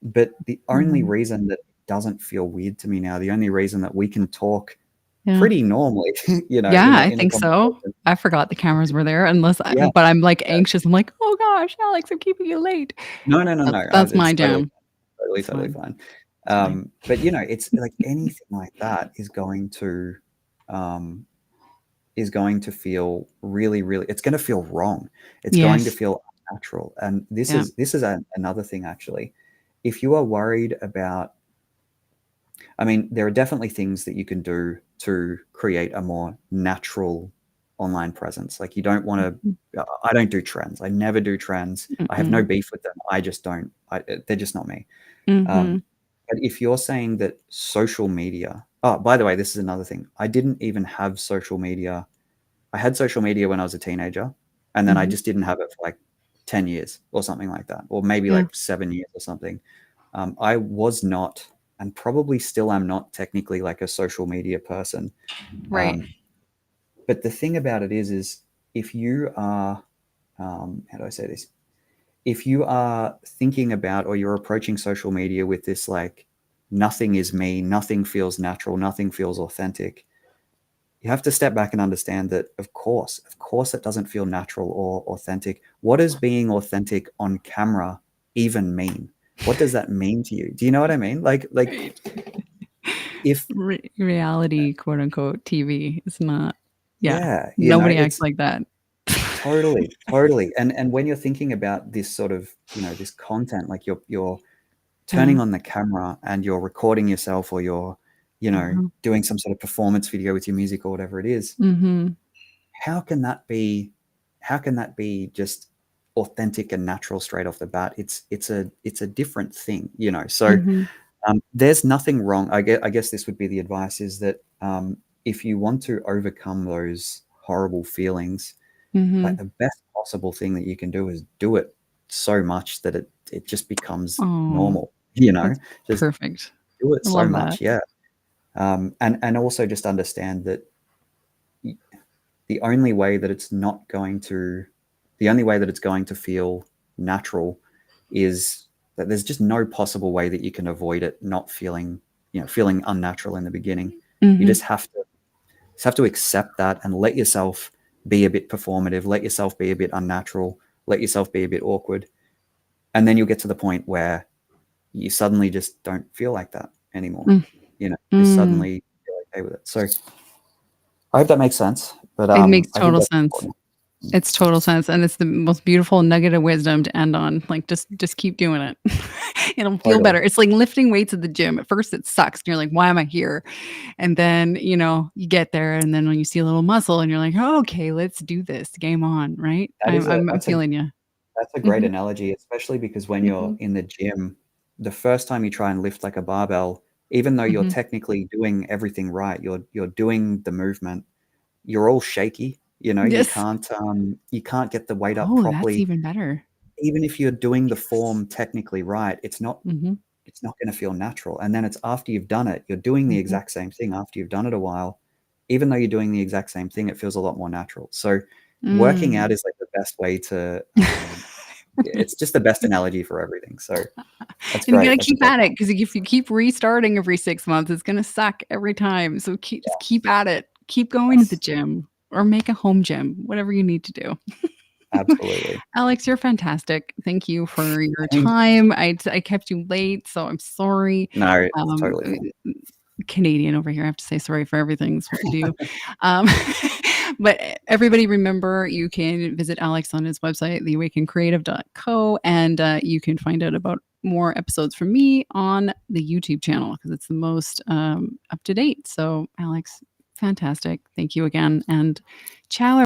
But the only Mhm. reason that it doesn't feel weird to me now, the only reason that we can talk Yeah. pretty normally, Yeah, I in a think so. conversation. I forgot the cameras were there unless Yeah, but I'm, like, yeah. anxious. I'm like, "Oh gosh, Alex, I'm keeping you late." No, no, no, no. That's my It's totally jam. fine. Totally, It's totally fine. fine. It's fine. But it's like anything like that um, is going to feel really, really. It's going to feel wrong. It's going to Yes. feel unnatural. And this Yeah. is another thing actually. If you are worried about, I mean, there are definitely things that you can do to create a more natural online presence. Like you don't want Mhm. to. I don't do trends. I never do trends. I have no Mm-mm. beef with them. I just don't. They're just not me. Um, Mhm. but if you're saying that social media, oh, by the way, this is another thing. I didn't even have social media. I had social media when I was a teenager, and then I Mhm. just didn't have it for like 10 years or something like that, or maybe Yeah. like 7 years or something. I was not. and probably still am not technically like a social media person. Right. But the thing about it is if you are, how do I say this? If you are thinking about, or you're approaching social media with this, like, nothing is me, nothing feels natural, nothing feels authentic, you have to step back and understand that, of course, it doesn't feel natural or authentic. What does being authentic on camera even mean? What does that mean to you? Do you know what I mean? Like, Right. if, Reality, quote unquote, TV is not. Yeah, yeah, nobody acts it's like that. totally, totally. And when you're thinking about this sort of, this content, like you're Yeah. turning on the camera and you're recording yourself, or you're, Mhm. doing some sort of performance video with your music or whatever it is, Mhm. how can that be just authentic and natural straight off the bat? It's a different thing. So Mhm. there's nothing wrong. I guess this would be the advice, is that if you want to overcome those horrible feelings, like, Mhm. the best possible thing that you can do is do it so much that it just becomes Oh, normal. that's Just perfect. do it I so love that. much, yeah. And also just understand that the only way that it's not going to the only way that it's going to feel natural is that there's just no possible way that you can avoid it not feeling unnatural in the beginning. You Mhm. just have to accept that and let yourself be a bit performative, let yourself be a bit unnatural, let yourself be a bit awkward, and then you'll get to the point where you suddenly just don't feel like that anymore. Mm. Just Mm. suddenly feel okay with it. So I hope that makes sense, but It makes I think total that's sense. important. It's total sense, and it's the most beautiful nugget of wisdom to end on. Like, just keep doing it. It'll feel Totally. better. It's like lifting weights at the gym. At first, it sucks, and you're like, "Why am I here?" And then, you get there, and then when you see a little muscle, and you're like, "Oh, okay, let's do this. Game on." Right? That is a I'm feeling you. that's a great Mhm. analogy, especially because when you're Mhm. in the gym, the first time you try and lift like a barbell, even though you're Mhm. technically doing everything right, you're doing the movement, you're all shaky. Yes. You can't get the weight up Oh, that's properly. even better. Even if you're doing the Yes. form technically right, Mhm. it's not going to feel natural. And then it's after you've done it, you're doing the Mhm. exact same thing after you've done it a while. Even though you're doing the exact same thing, it feels a lot more natural. So working out Mm. is like the best way to, it's just the best analogy for everything. So that's And you great. gotta That's a keep great at one. it, because if you keep restarting every 6 months, it's gonna suck every time. So just keep at it. Keep going to the Yes, gym or make a home gym, whatever you need to do. absolutely. Alex, you're fantastic. Thank you for your Thank time. I kept you late, so I'm sorry. No, it's Um, totally fine. Canadian over here. I have to say sorry for everything. It's what we do. Um, but everybody remember, you can visit Alex on his website, theawakencreative.co, and you can find out about more episodes from me on the YouTube channel, because it's the most up to date. So, Alex, fantastic. Thank you again. And ciao.